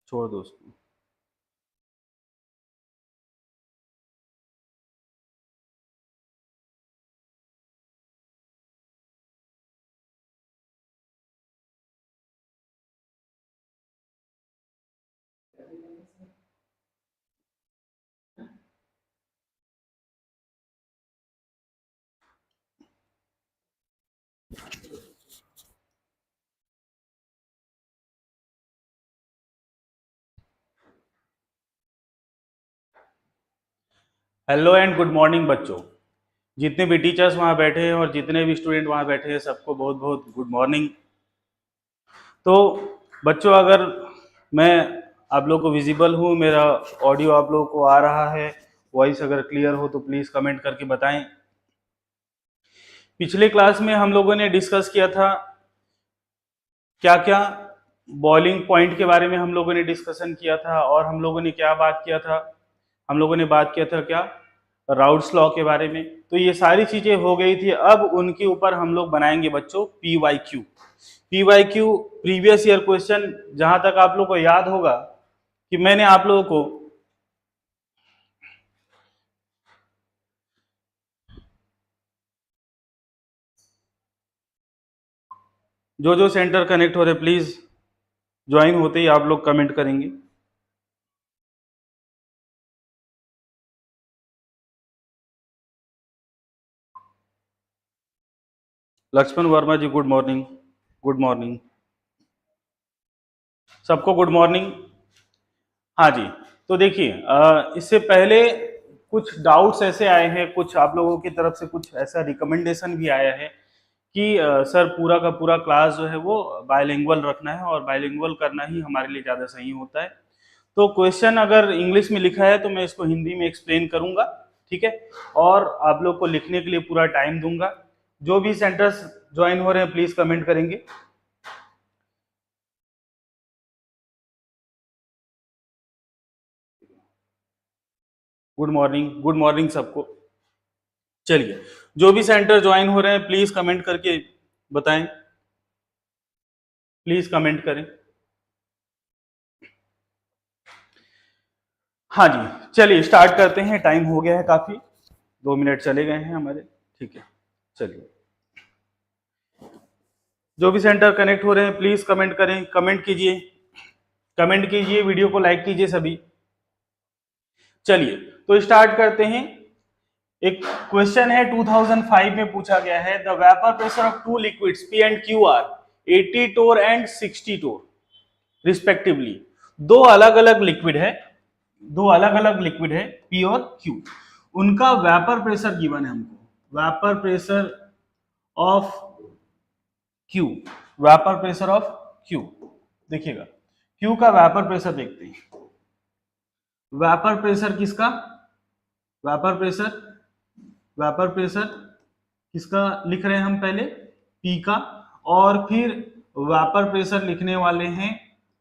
छोड़ दो उसको। हेलो एंड गुड मॉर्निंग बच्चों। जितने भी टीचर्स वहाँ बैठे हैं और जितने भी स्टूडेंट वहाँ बैठे हैं, सबको बहुत बहुत गुड मॉर्निंग। तो बच्चों, अगर मैं आप लोग को विजिबल हूँ, मेरा ऑडियो आप लोगों को आ रहा है, वॉइस अगर क्लियर हो तो प्लीज़ कमेंट करके बताएं। पिछले क्लास में हम लोगों ने डिस्कस किया था क्या क्या, बॉइलिंग पॉइंट के बारे में हम लोगों ने डिस्कशन किया था, और हम लोगों ने क्या बात किया था, हम लोगों ने बात किया था क्या, राउट्स लॉ के बारे में। तो ये सारी चीजें हो गई थी। अब उनके ऊपर हम लोग बनाएंगे बच्चों PYQ। PYQ previous year question, जहां तक आप लोग को याद होगा कि मैंने आप लोगों को जो जो सेंटर कनेक्ट हो रहे प्लीज ज्वाइन होते ही आप लोग कमेंट करेंगे। लक्ष्मण वर्मा जी गुड मॉर्निंग। गुड मॉर्निंग सबको, गुड मॉर्निंग। हाँ जी। तो देखिए, इससे पहले कुछ डाउट्स ऐसे आए हैं, कुछ आप लोगों की तरफ से कुछ ऐसा रिकमेंडेशन भी आया है कि सर पूरा का पूरा क्लास जो है वो बायलिंगुअल रखना है, और बायलिंगुअल करना ही हमारे लिए ज़्यादा सही होता है। तो क्वेश्चन अगर इंग्लिश में लिखा है तो मैं इसको हिंदी में एक्सप्लेन करूंगा, ठीक है, और आप लोग को लिखने के लिए पूरा टाइम दूंगा। जो भी सेंटर्स ज्वाइन हो रहे हैं प्लीज कमेंट करेंगे। गुड मॉर्निंग, गुड मॉर्निंग सबको। चलिए, जो भी सेंटर ज्वाइन हो रहे हैं प्लीज कमेंट करके बताएं, प्लीज कमेंट करें। हाँ जी, चलिए स्टार्ट करते हैं। टाइम हो गया है काफी, 2 मिनट चले गए हैं हमारे, ठीक है। चलिए, जो भी सेंटर कनेक्ट हो रहे हैं प्लीज कमेंट करें, कमेंट कीजिए, कमेंट कीजिए, वीडियो को लाइक कीजिए सभी। चलिए, तो स्टार्ट करते हैं। एक क्वेश्चन है 2005 में पूछा गया है, the vapour pressure of two liquids P and Q are 80 torr and 60 torr respectively. दो अलग अलग लिक्विड है, दो अलग अलग लिक्विड है P और Q, उनका वेपर प्रेशर गिवन है हमको। Vapour pressure of Q, vapour pressure of Q, देखिएगा Q का वेपर प्रेशर देखते हैं। वेपर प्रेशर किसका, वेपर प्रेशर, वेपर प्रेशर किसका लिख रहे हैं हम पहले, P का, और फिर वेपर प्रेशर लिखने वाले हैं,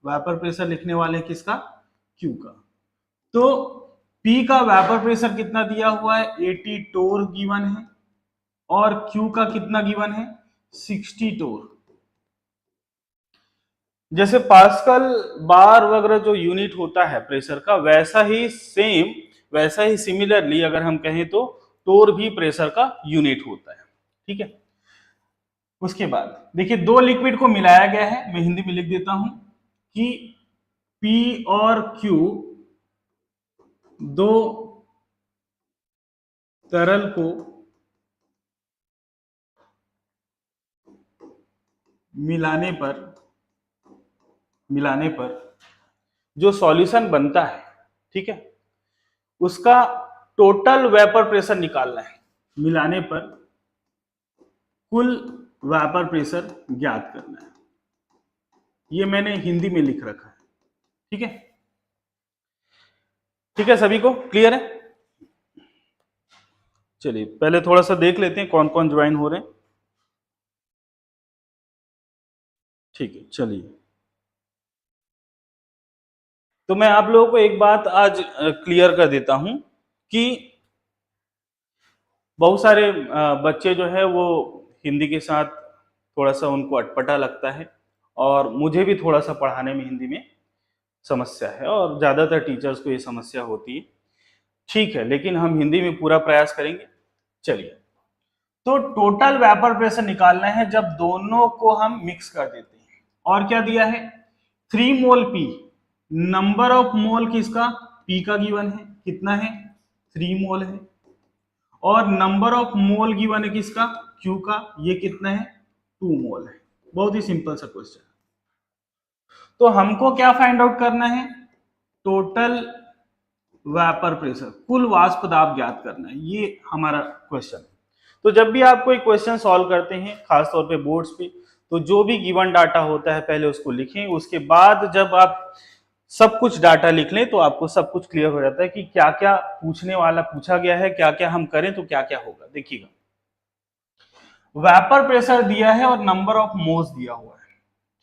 वेपर प्रेशर लिखने वाले हैं किसका, Q का। तो P का वेपर प्रेशर कितना दिया हुआ है, 80 टोर गिवन है, और Q का कितना गिवन है, 60 टोर। जैसे पास्कल बार वगैरह जो यूनिट होता है प्रेशर का, वैसा ही सेम, वैसा ही सिमिलरली अगर हम कहें तो टोर भी प्रेशर का यूनिट होता है, ठीक है। उसके बाद देखिए, दो लिक्विड को मिलाया गया है, मैं हिंदी में लिख देता हूं कि P और Q दो तरल को मिलाने पर, मिलाने पर जो सॉल्यूशन बनता है, ठीक है, उसका टोटल वेपर प्रेशर निकालना है। मिलाने पर कुल वेपर प्रेशर ज्ञात करना है। ये मैंने हिंदी में लिख रखा है, ठीक है, ठीक है, सभी को क्लियर है। चलिए पहले थोड़ा सा देख लेते हैं कौन कौन ज्वाइन हो रहे हैं, ठीक है। चलिए, तो मैं आप लोगों को एक बात आज क्लियर कर देता हूं कि बहुत सारे बच्चे जो है वो हिंदी के साथ थोड़ा सा उनको अटपटा लगता है, और मुझे भी थोड़ा सा पढ़ाने में हिंदी में समस्या है और ज्यादातर टीचर्स को ये समस्या होती है, ठीक है, लेकिन हम हिंदी में पूरा प्रयास करेंगे। चलिए, तो टोटल वेपर प्रेशर निकालना है जब दोनों को हम मिक्स कर देते हैं। और क्या दिया है, 3 मोल पी, नंबर ऑफ मोल किसका, पी का गिवन है, कितना है 3 मोल है, और नंबर ऑफ मोल गिवन है किसका, क्यू का, ये कितना है 2 मोल है। बहुत ही सिंपल सा क्वेश्चन। तो हमको क्या फाइंड आउट करना है, टोटल वेपर प्रेशर, कुल वाष्प दाब ज्ञात करना है, ये हमारा क्वेश्चन। तो जब भी आप कोई क्वेश्चन सॉल्व करते हैं खासतौर पे बोर्ड्स पे, तो जो भी गिवन डाटा होता है पहले उसको लिखें, उसके बाद जब आप सब कुछ डाटा लिख लें तो आपको सब कुछ क्लियर हो जाता है कि क्या क्या पूछने वाला पूछा गया है, क्या क्या हम करें तो क्या क्या होगा। देखिएगा, वेपर प्रेशर दिया है और नंबर ऑफ मोल्स दिया हुआ है,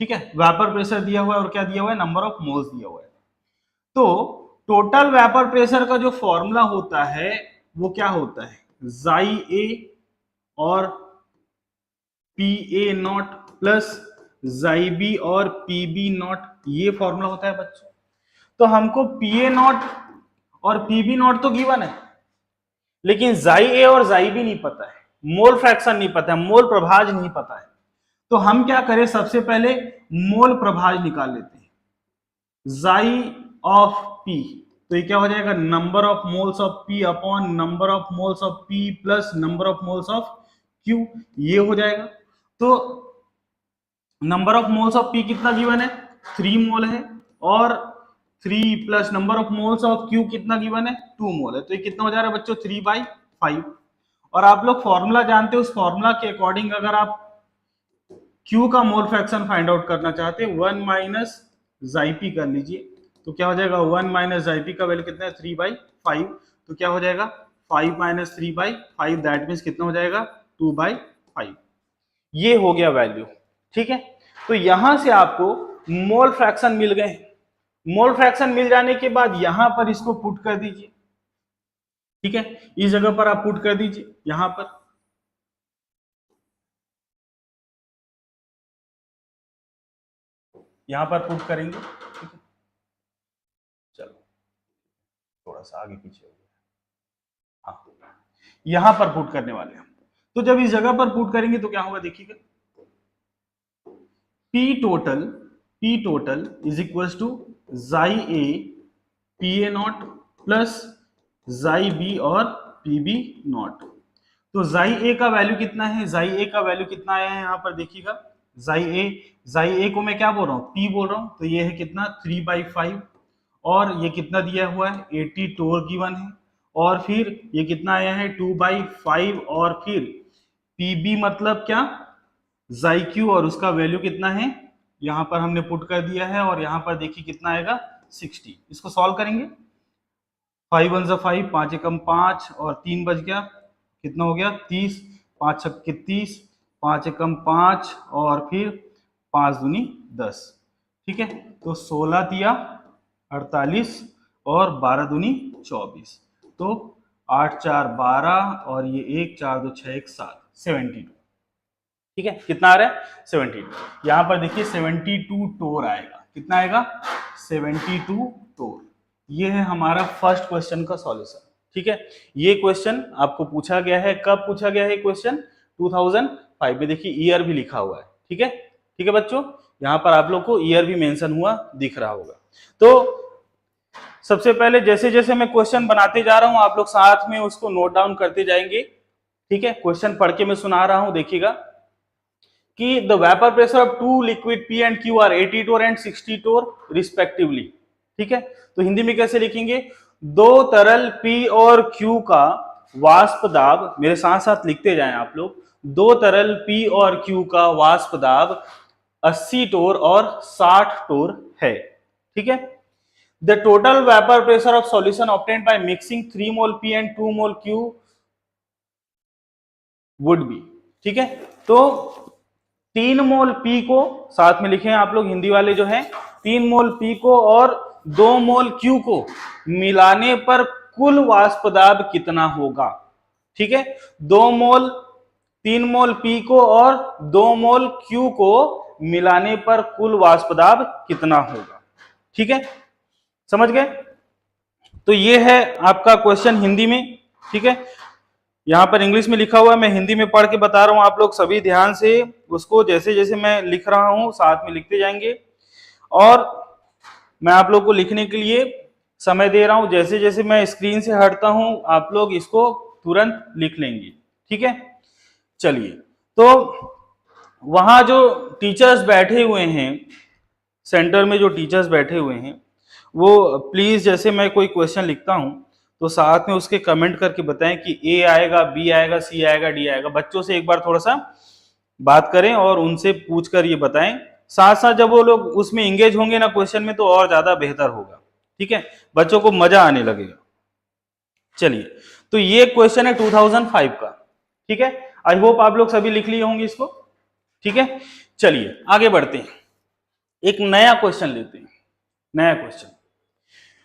ठीक है, वेपर प्रेशर दिया हुआ है और क्या दिया हुआ है, नंबर ऑफ मोल्स दिया हुआ है। तो टोटल वेपर प्रेशर का जो फॉर्मूला होता है वो क्या होता है, जाई ए और पी ए नॉट प्लस जाई बी और पी बी नॉट, ये फॉर्मूला होता है बच्चों। तो हमको पी ए नॉट और पी बी नॉट तो गिवन है, लेकिन जाई ए और जाई बी नहीं पता है, मोल फ्रैक्शन नहीं पता है, मोल प्रभाज नहीं पता है। तो हम क्या करें, सबसे पहले मोल प्रभाज निकाल लेते हैं, जाई ऑफ पी, तो ये क्या हो जाएगा, number of moles of P upon number of moles of P plus number of moles of Q, ये हो जाएगा। तो number of moles of P कितना गिवन है, 3 मोल है, और 3 plus number of moles of Q कितना गिवन है, 2 मोल है। तो ये कितना हो जा रहा है बच्चों, 3/5। और आप लोग फॉर्मूला जानते हो, उस फॉर्मूला के अकॉर्डिंग अगर आप क्यू का मोल फ्रैक्शन फाइंड आउट करना चाहते हैं 1 माइनस जाइपी कर लीजिए, तो क्या हो जाएगा, 1 माइनस जाइपी का वैल्यू कितना है 3/5, तो क्या हो जाएगा 5 माइनस 3/5, दैट मीन्स कितना हो जाएगा 2/5, ये हो गया वैल्यू, ठीक है। तो यहां से आपको मोल फ्रैक्शन मिल गए। मोल फ्रैक्शन मिल जाने के बाद यहां पर इसको पुट कर दीजिए, ठीक है, इस जगह पर आप पुट कर दीजिए, यहां पर पुट करेंगे, ठीक है। चलो थोड़ा सा आगे पीछे हो गया, हाँ, यहां पर पुट करने वाले हैं। तो जब इस जगह पर पुट करेंगे तो क्या होगा, देखिएगा, P total is equal to chi A P A not plus जाई बी और पी बी नॉट। तो जाई ए का वैल्यू कितना है, जाई ए का वैल्यू कितना आया है यहाँ पर देखिएगा, जाई ए को मैं क्या बोल रहा हूँ, पी बोल रहा हूँ, तो ये है कितना 3/5, और ये कितना दिया हुआ है 80 टोर गिवन है, और फिर ये कितना आया है 2/5, और फिर पीबी मतलब क्या, जाई क्यू, और उसका वैल्यू कितना है यहां पर हमने पुट कर दिया है, और यहां पर देखिए कितना आएगा 60। इसको सॉल्व करेंगे, 5 1 5, 5 एकम 5 और 3 बच गया, कितना हो गया 30, 5 छक्के 30, 5 एकम 5 और फिर 5 दूनी 10, ठीक है। तो 16 तिया 48 और 12 दूनी 24, तो 8 4 12 और ये 1 4 2 6 1 7, 72, ठीक है। कितना आ रहा है 72, यहां पर देखिए 72 टोर आएगा, कितना आएगा 72 टोर। ये है हमारा फर्स्ट क्वेश्चन का सॉल्यूशन, ठीक है। ये क्वेश्चन आपको पूछा गया है, कब पूछा गया है क्वेश्चन, 2005 में, देखिए ईयर भी लिखा हुआ है, ठीक है, ठीक है बच्चों, यहां पर आप लोग को ईयर भी मेंशन हुआ दिख रहा होगा। तो सबसे पहले जैसे जैसे मैं क्वेश्चन बनाते जा रहा हूं आप लोग साथ में उसको नोट डाउन करते जाएंगे, ठीक है। क्वेश्चन पढ़ के मैं सुना रहा हूं, देखिएगा कि the vapour pressure of 2 liquid P and Q are 80 torr and 60 torr respectively, ठीक है। तो हिंदी में कैसे लिखेंगे, दो तरल P और Q का वाष्प दाब, मेरे साथ साथ लिखते जाएं आप लोग, दो तरल P और Q का वाष्प दाब 80 टोर और 60 टोर है, ठीक है। The total vapour pressure of solution obtained by mixing 3 mole P and 2 mole Q would be, ठीक है। तो 3 मोल P को साथ में लिखे आप लोग हिंदी वाले जो है, 3 मोल P को और 2 मोल Q को मिलाने पर कुल वाष्प दाब कितना होगा, ठीक है। 3 मोल P को और 2 मोल Q को मिलाने पर कुल वाष्प दाब कितना होगा, ठीक है। समझ गए? तो ये है आपका क्वेश्चन हिंदी में, ठीक है। यहाँ पर इंग्लिश में लिखा हुआ है, मैं हिंदी में पढ़ के बता रहा हूँ, आप लोग सभी ध्यान से उसको जैसे जैसे मैं लिख रहा हूँ साथ में लिखते जाएंगे, और मैं आप लोग को लिखने के लिए समय दे रहा हूँ। जैसे जैसे मैं स्क्रीन से हटता हूँ आप लोग इसको तुरंत लिख लेंगे, ठीक है। चलिए, तो वहां जो टीचर्स बैठे हुए हैं, सेंटर में जो टीचर्स बैठे हुए हैं, वो प्लीज जैसे मैं कोई क्वेश्चन लिखता हूं तो साथ में उसके कमेंट करके बताएं कि ए आएगा, बी आएगा, सी आएगा, डी आएगा। बच्चों से एक बार थोड़ा सा बात करें और उनसे पूछकर ये बताएं। साथ साथ जब वो लोग उसमें इंगेज होंगे ना क्वेश्चन में, तो और ज्यादा बेहतर होगा, ठीक है, बच्चों को मजा आने लगेगा। चलिए, तो ये क्वेश्चन है 2005 का, ठीक है। आई होप आप लोग सभी लिख लिए होंगे इसको, ठीक है। चलिए आगे बढ़ते हैं, एक नया क्वेश्चन लेते हैं। नया question,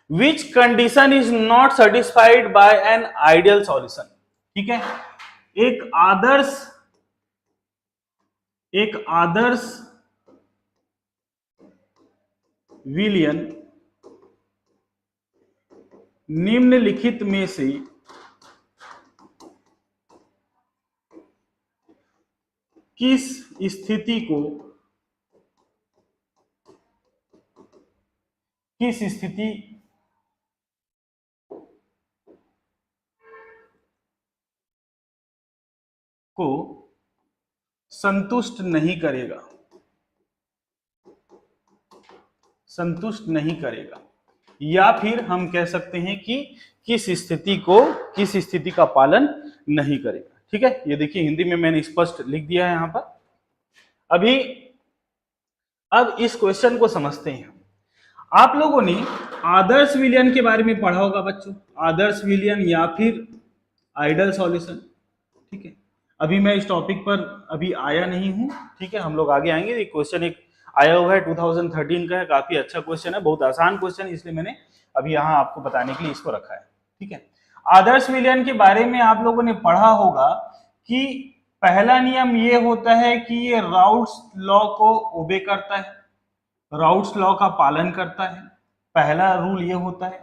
which condition is not satisfied by an ideal solution, ठीक है। एक आदर्श विलयन निम्नलिखित में से किस स्थिति को संतुष्ट नहीं करेगा, या फिर हम कह सकते हैं कि किस स्थिति का पालन नहीं करेगा, ठीक है। ये देखिए हिंदी में मैंने स्पष्ट लिख दिया है यहां पर। अब इस क्वेश्चन को समझते हैं। आप लोगों ने आदर्श विलयन के बारे में पढ़ा होगा बच्चों, आदर्श विलयन या फिर आइडियल सॉल्यूशन, ठीक है। अभी मैं इस टॉपिक पर अभी आया नहीं हूं, ठीक है, हम लोग आगे आएंगे। ये क्वेश्चन एक आया हुआ है 2013 का है, काफी अच्छा क्वेश्चन है, बहुत आसान क्वेश्चन, इसलिए मैंने अभी यहाँ आपको बताने के लिए इसको रखा है, ठीक है। आदर्श विलयन के बारे में आप लोगों ने पढ़ा होगा कि पहला नियम ये होता है कि ये राउट्स लॉ को ओबे करता है, राउट्स लॉ का पालन करता है, पहला रूल ये होता है।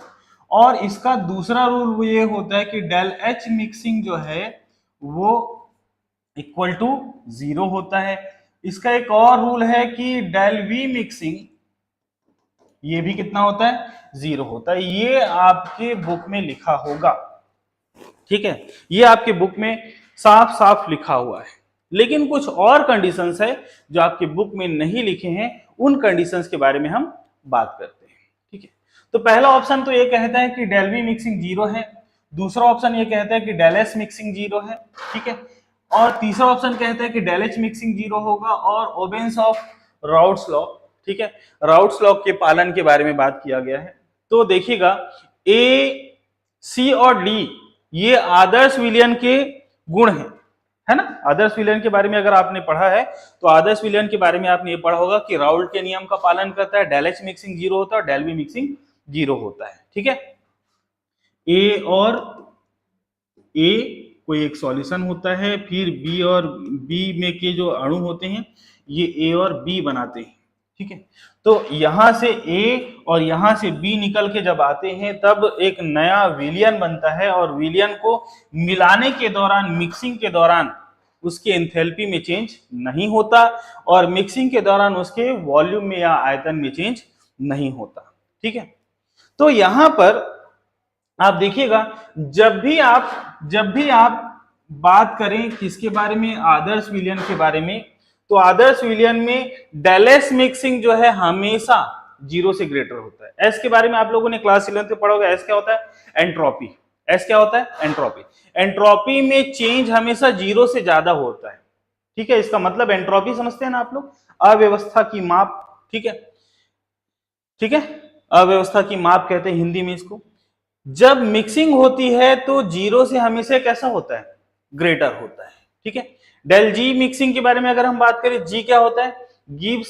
और इसका दूसरा रूल ये होता है कि डेल एच मिक्सिंग जो है वो इक्वल टू 0 होता है। इसका एक और रूल है कि डेल वी मिक्सिंग ये भी कितना होता है, 0 होता है। ये आपके बुक में लिखा होगा, ठीक है, ये आपके बुक में साफ साफ लिखा हुआ है। लेकिन कुछ और कंडीशंस है जो आपके बुक में नहीं लिखे हैं, उन कंडीशंस के बारे में हम बात करते हैं, ठीक है। तो पहला ऑप्शन तो ये कहता है कि डेल वी मिक्सिंग 0 है, दूसरा ऑप्शन ये कहता है कि डेल एस मिक्सिंग 0 है, ठीक है, और तीसरा ऑप्शन कहता है कि डेल एच मिक्सिंग 0 होगा, और ओबेंस ऑफ राउट्स लॉ, ठीक है, राउट्स लॉ के पालन के बारे में बात किया गया है। तो देखिएगा ए, सी और डी ये आदर्श विलयन के गुण हैं, है ना। आदर्श विलयन के बारे में अगर आपने पढ़ा है तो आदर्श विलयन के बारे में आपने ये पढ़ा होगा कि राउल्ट के नियम का पालन करता है, डेल एच मिक्सिंग 0 होता है और डेल वी मिक्सिंग 0 होता है, ठीक है। ए और ए कोई एक सॉल्यूशन होता है, फिर बी और बी में के जो अणु होते हैं ये ए और बी बनाते हैं, ठीक है। तो यहां से ए और यहां से बी निकल के जब आते हैं तब एक नया विलयन बनता है, और विलयन को मिलाने के दौरान, मिक्सिंग के दौरान उसके एंथैल्पी में चेंज नहीं होता, और मिक्सिंग के दौरान उसके वॉल्यूम में या आयतन में चेंज नहीं होता, ठीक है। तो यहां पर आप देखिएगा जब भी आप बात करें किसके बारे में, आदर्श विलयन के बारे में, तो आदर्श विलयन में डेल एस मिक्सिंग जो है हमेशा 0 से ग्रेटर होता है। एस के बारे में आप लोगों ने क्लास 11 में पढ़ा होगा, एस क्या होता है, एंट्रोपी। एस क्या होता है, एंट्रोपी। एंट्रोपी में चेंज हमेशा 0 से ज्यादा होता है, ठीक है। इसका मतलब एंट्रोपी समझते हैं ना आप लोग, अव्यवस्था की माप, ठीक है, ठीक है, अव्यवस्था की माप कहते हैं हिंदी में इसको। जब मिक्सिंग होती है तो 0 से हमेशा कैसा होता है, ग्रेटर होता है, ठीक है। डेल जी मिक्सिंग के बारे में अगर हम बात करें, जी क्या होता है, गिव्स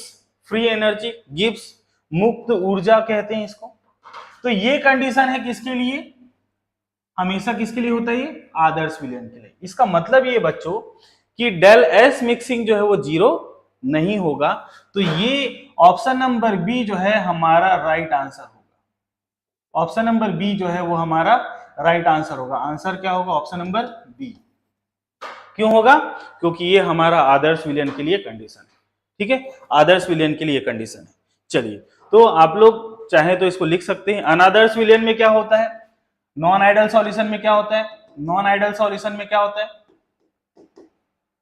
फ्री एनर्जी, गिव्स मुक्त ऊर्जा कहते हैं इसको। तो ये कंडीशन है किसके लिए, हमेशा किसके लिए होता है, ये आदर्श विलयन के लिए। इसका मतलब ये बच्चों कि डेल एस मिक्सिंग जो है वो 0 नहीं होगा। तो ये ऑप्शन नंबर बी जो है हमारा राइट आंसर होगा, ऑप्शन नंबर बी जो है वो हमारा राइट आंसर होगा। आंसर क्या होगा? Option number B. क्यों होगा? क्योंकि ये हमारा आदर्श विलयन के लिए कंडीशन है। ठीक है, आदर्श विलयन के लिए कंडीशन है। चलिए, तो आप लोग चाहे तो इसको लिख सकते हैं। अनादर्श विलयन में क्या होता है? नॉन आइडल सॉल्यूशन में क्या होता है? नॉन आइडल सॉल्यूशन में क्या होता है?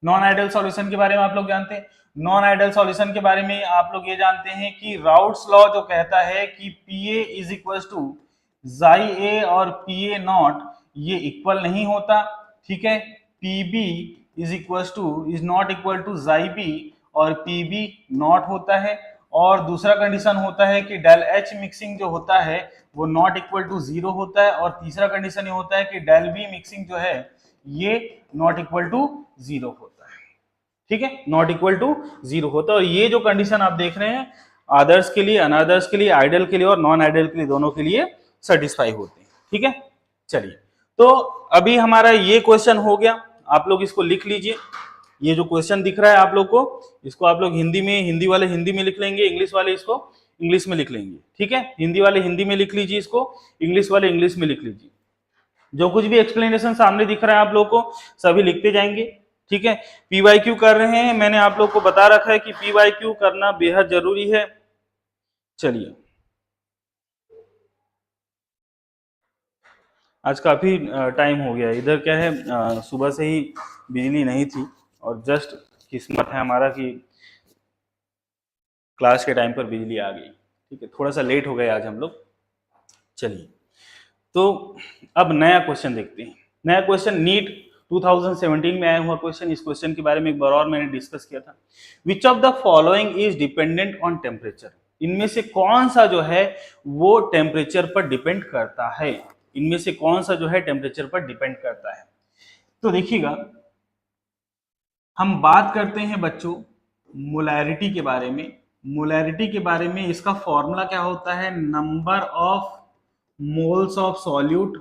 नॉन आइडल सॉल्यूशन के बारे में आप लोग जानते हैं। नॉन आइडल सॉल्यूशन के बारे में आप लोग ये जानते हैं कि राउट्स लॉ जो कहता है कि P A is equal to chi A और पी ए नॉट, ये इक्वल नहीं होता। ठीक है, P B is not equal to chi B और पी बी नॉट होता है। और दूसरा कंडीशन होता है कि डेल एच मिक्सिंग जो होता है वो नॉट इक्वल टू जीरो होता है। और तीसरा कंडीशन ये होता है कि डेल बी मिक्सिंग जो है ये नॉट इक्वल टू जीरो होता है। ठीक है, नॉट इक्वल टू जीरो होता है। और ये जो कंडीशन आप देख रहे हैं आदर्श के लिए, अनादर्श के लिए, आइडल के लिए और नॉन आइडल के लिए, दोनों के लिए सेटिस्फाई होते हैं। ठीक है, चलिए, तो अभी हमारा ये क्वेश्चन हो गया। आप लोग इसको लिख लीजिए। ये जो क्वेश्चन दिख रहा है आप लोग को, इसको आप लोग हिंदी में, हिंदी वाले हिंदी में लिख लेंगे, इंग्लिश वाले इसको इंग्लिश में लिख लेंगे। ठीक है, हिंदी वाले हिंदी में लिख लीजिए इसको, इंग्लिश वाले इंग्लिश में लिख लीजिए। जो कुछ भी एक्सप्लेनेशन सामने दिख रहा है आप लोग को सभी लिखते जाएंगे। ठीक है, पीवाईक्यू कर रहे हैं, मैंने आप लोग को बता रखा है कि पीवाईक्यू करना बेहद जरूरी है। चलिए, आज काफी टाइम हो गया। इधर क्या है, सुबह से ही बिजली नहीं थी और जस्ट किस्मत है हमारा कि क्लास के टाइम पर बिजली आ गई। ठीक है, थोड़ा सा लेट हो गए आज हम लोग। चलिए, तो अब नया क्वेश्चन देखते हैं। नया क्वेश्चन नीट 2017 में आया हुआ क्वेश्चन। इस क्वेश्चन के बारे में एक बार और मैंने डिस्कस किया था। Which of the following is dependent on temperature? इनमें से कौन सा जो है वो टेम्परेचर पर डिपेंड करता है? इनमें से कौन सा जो है टेम्परेचर पर डिपेंड करता है? तो देखिएगा, हम बात करते हैं बच्चों मोलैरिटी के बारे में। मोलैरिटी के बारे में इसका फॉर्मूला क्या होता है? Number of moles of solute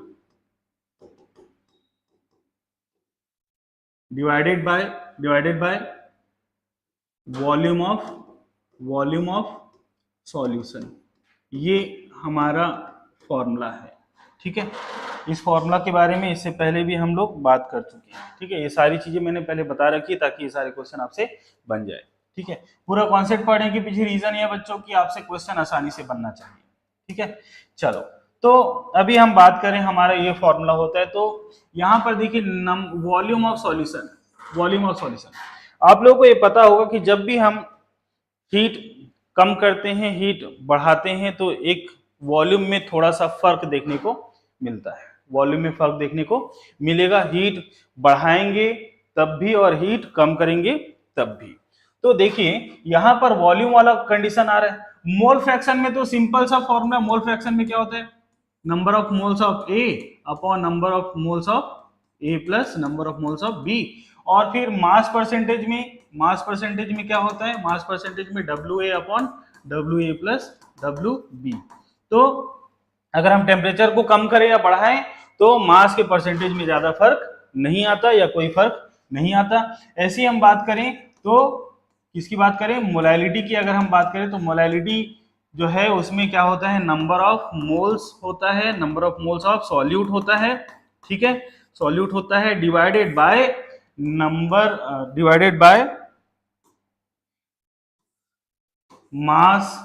divided by volume of solution. ये हमारा फॉर्मूला है। ठीक है, इस फॉर्मूला के बारे में इससे पहले भी हम लोग बात कर चुके हैं। ठीक है, ये सारी चीजें मैंने पहले बता रखी है ताकि ये सारे क्वेश्चन आपसे बन जाए। ठीक है, पूरा कॉन्सेप्ट पढ़ने के पीछे रीजन ये बच्चों की आपसे क्वेश्चन आसानी से बनना चाहिए। ठीक है, चलो, तो अभी हम बात करें, हमारा ये फॉर्मूला होता है। तो यहाँ पर देखिए volume of solution, volume of solution. आप लोगों को ये पता होगा कि जब भी हम हीट कम करते हैं, हीट बढ़ाते हैं, तो एक वॉल्यूम में थोड़ा सा फर्क देखने को मिलता है। वॉल्यूम में फर्क देखने को मिलेगा। हीट बढ़ाएंगे तब भी और हीट कम करेंगे तब भी। तो देखिए यहां पर वॉल्यूम वाला कंडीशन आ रहा है। मोल फ्रैक्शन में तो सिंपल सा फॉर्मूला, मोल फ्रैक्शन में क्या होता है? Number of moles of A upon number of moles of A plus number of moles of B. और फिर मास परसेंटेज में, मास परसेंटेज में क्या होता है? मास परसेंटेज में W A upon W A plus W B. तो अगर हम टेम्परेचर को कम करें या बढ़ाएं तो मास के परसेंटेज में ज्यादा फर्क नहीं आता या कोई फर्क नहीं आता। ऐसी हम बात करें तो किसकी बात करें? मोलैलिटी की अगर हम बात करें तो मोलैलिटी जो है उसमें क्या होता है? नंबर ऑफ मोल्स होता है, number of moles of solute होता है। ठीक है, सॉल्यूट होता है divided by number, divided by mass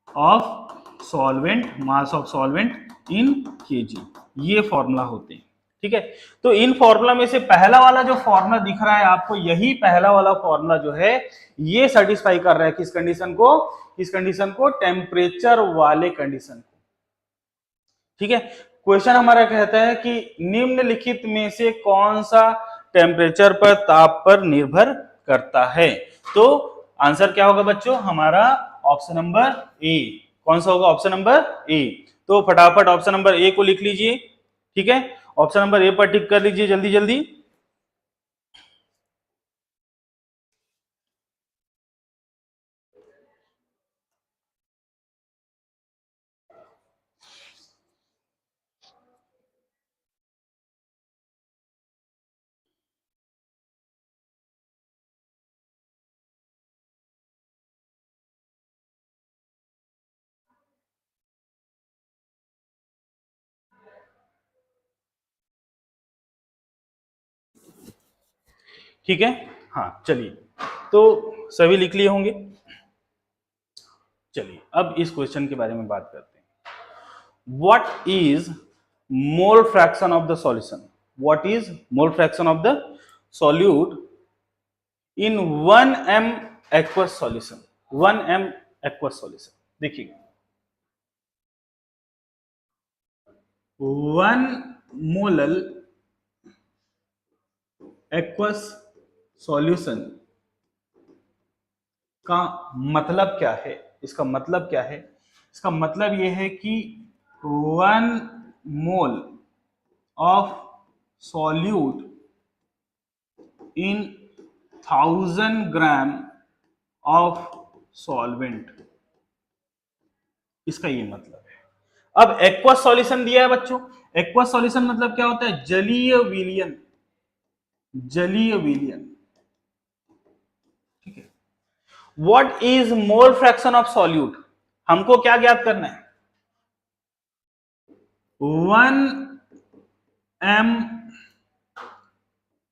of solvent, mass of solvent in KG. ये फॉर्मूला होते हैं। ठीक है, तो इन फॉर्मूला में से पहला वाला जो फॉर्मूला दिख रहा है आपको, यही पहला वाला फॉर्मूला जो है ये सेटिस्फाई कर रहा है किस कंडीशन को? किस कंडीशन को? टेम्परेचर वाले कंडीशन को। ठीक है, क्वेश्चन हमारा कहता है कि निम्नलिखित में से कौन सा टेम्परेचर पर, ताप पर निर्भर करता है? तो आंसर क्या होगा बच्चों? हमारा ऑप्शन नंबर ए। कौन सा होगा? Option number A. तो फटाफट ऑप्शन नंबर ए को लिख लीजिए। ठीक है, ऑप्शन नंबर ए पर टिक कर लीजिए जल्दी जल्दी। ठीक है, हाँ चलिए, तो सभी लिख लिए होंगे। चलिए अब इस क्वेश्चन के बारे में बात करते हैं। What is mole fraction of the solution? What is mole fraction of the solute in 1 m aqueous solution? 1 m aqueous solution, देखिए 1 मोलल aqueous सॉल्यूशन का मतलब क्या है? इसका मतलब क्या है? इसका मतलब यह है कि 1 mole of solute in 1000 gram of solvent, इसका ये मतलब है। अब एक्वस सॉल्यूशन दिया है बच्चों, एक्वस सॉल्यूशन मतलब क्या होता है? जलीय विलयन, जलीय विलयन, ठीक है। What is mole fraction of solute? हमको क्या ज्ञात करना है? 1 m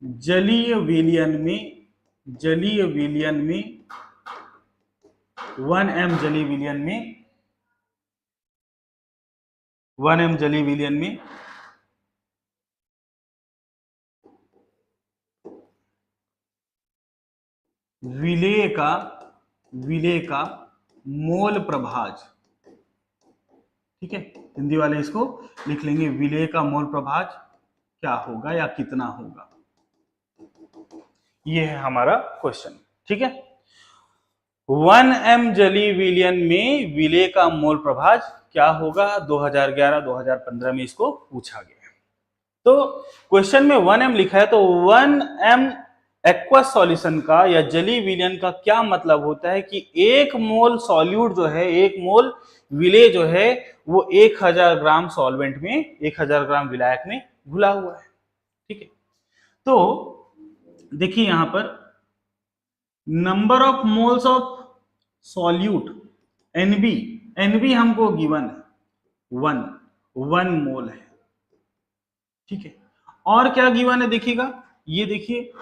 जलीय विलयन में, जलीय विलयन में 1 m जलीय विलयन में, 1 m जलीय विलयन में विलेय का मोल प्रभाज, ठीक है, हिंदी वाले इसको लिख लेंगे विलेय का मोल प्रभाज क्या होगा या कितना होगा, ये है हमारा क्वेश्चन, ठीक है। 1 m जलीय विलयन में विलेय का मोल प्रभाज क्या होगा? 2011-2015 में इसको पूछा गया। तो क्वेश्चन में 1 m लिखा है, तो 1 m एक्वस सॉल्यूशन का या जलीय विलयन का क्या मतलब होता है कि 1 मोल सॉल्यूट जो है, 1 मोल विलेय जो है वो 1000 ग्राम सॉल्वेंट में, 1000 ग्राम विलायक में घुला हुआ है, ठीक है। तो देखिए यहां पर number of moles of solute NB, NB हमको गिवन है 1 मोल है, ठीक है। और क्या गिवन है देखिएगा, ये देखिए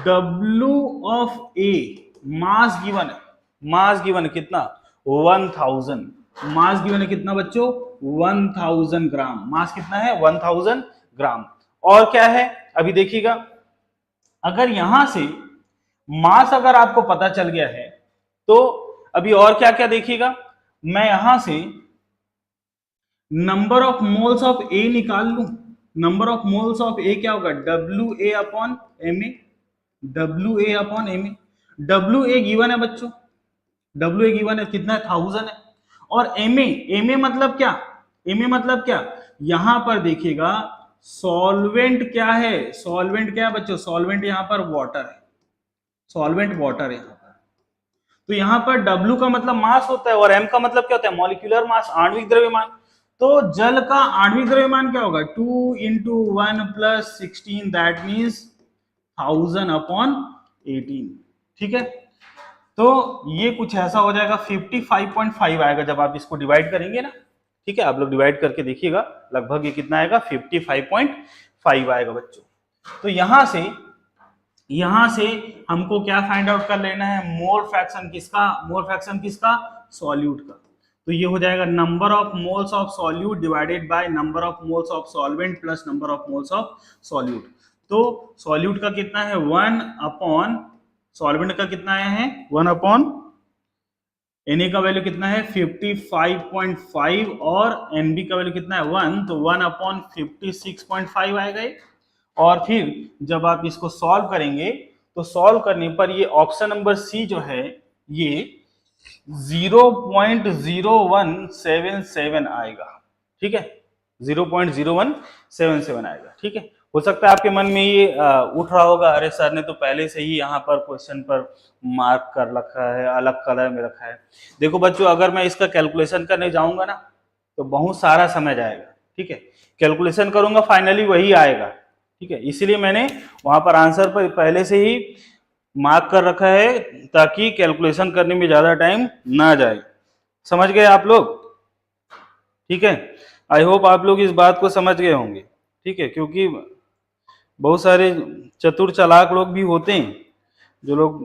W of A mass given है, मास गिवन है कितना? 1000, मास गिवन है कितना बच्चों? 1000 ग्राम, मास कितना है? 1000 ग्राम। और क्या है अभी देखिएगा, अगर यहां से मास अगर आपको पता चल गया है तो अभी और क्या क्या देखिएगा, मैं यहां से number of moles of A निकाल लूं। Number of moles of A क्या होगा? W A upon M A, W A upon M A. W A given है बच्चों, डब्ल्यू ए गिवन है कितना है? 1000 है। और एम ए मतलब क्या? एम ए मतलब क्या? यहां पर देखिएगा सॉल्वेंट क्या है? सॉल्वेंट क्या है बच्चों? सॉल्वेंट यहां पर वाटर है, सॉल्वेंट वाटर है यहां पर। तो यहां पर W का मतलब मास होता है और M का मतलब क्या होता है? मॉलिक्यूलर मास, आणविक द्रव्यमान। तो जल का आणविक द्रव्यमान क्या होगा? 2 × 1 + 16, दैट मीन्स 1000 अपॉन 18, ठीक है। तो ये कुछ ऐसा हो जाएगा, 55.5 आएगा जब आप इसको डिवाइड करेंगे ना, ठीक है। आप लोग डिवाइड करके देखिएगा, लगभग ये कितना आएगा? 55.5 आएगा बच्चों। तो यहां से हमको क्या फाइंड आउट कर लेना है? मोल फ्रैक्शन किसका? मोल फ्रैक्शन किसका? सॉल्यूट का। तो ये हो जाएगा number of moles of solute divided by number of moles of solvent plus number of moles of solute. तो सॉल्यूट का कितना है? 1 अपॉन सॉल्वेंट का कितना आया है? 1 अपॉन Na का वैल्यू कितना है? 55.5 और Nb का वैल्यू कितना है? 1, तो 1 अपॉन 56.5 आएगा ये। और फिर जब आप इसको सॉल्व करेंगे तो सॉल्व करने पर ये ऑप्शन नंबर सी जो है ये 0.0177 आएगा, ठीक है, 0.0177 आएगा, ठीक है। हो सकता है आपके मन में ये उठ रहा होगा, अरे सर ने तो पहले से ही यहाँ पर क्वेश्चन पर मार्क कर रखा है, अलग कलर में रखा है। देखो बच्चों, अगर मैं इसका कैलकुलेशन करने जाऊंगा ना तो बहुत सारा समय जाएगा, ठीक है। कैलकुलेशन करूंगा फाइनली वही आएगा, ठीक है। इसीलिए मैंने वहां पर आंसर पर पहले से ही मार्क कर रखा है ताकि कैलकुलेशन करने में ज्यादा टाइम ना जाए। समझ गए आप लोग? ठीक है, आई होप आप लोग इस बात को समझ गए होंगे, ठीक है, क्योंकि बहुत सारे चतुर चालाक लोग भी होते हैं जो लोग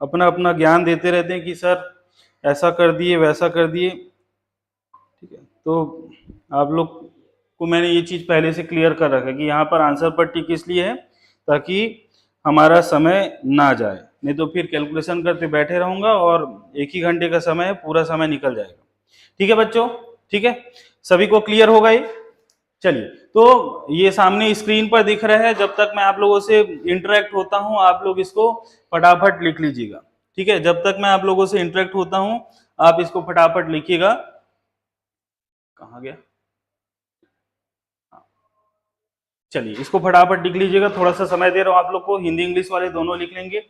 अपना अपना ज्ञान देते रहते हैं कि सर ऐसा कर दिए वैसा कर दिए। ठीक है, तो आप लोग को मैंने ये चीज पहले से क्लियर कर रखा है कि यहाँ पर आंसर पट्टी किस लिए है, ताकि हमारा समय ना जाए, नहीं तो फिर कैलकुलेशन करते बैठे रहूंगा और 1 ही घंटे का समय है, पूरा समय निकल जाएगा। ठीक है बच्चों, ठीक है, सभी को क्लियर होगा ये। चलिए, तो ये सामने स्क्रीन पर दिख रहा है, जब तक मैं आप लोगों से इंटरेक्ट होता हूं आप लोग इसको फटाफट लिख लीजिएगा। ठीक है, जब तक मैं आप लोगों से इंटरेक्ट होता हूं आप इसको फटाफट लिखिएगा। कहाँ गया? चलिए, इसको फटाफट लिख लीजिएगा, थोड़ा सा समय दे रहा हूं आप लोग को, हिंदी इंग्लिश वाले दोनों लिख लेंगे।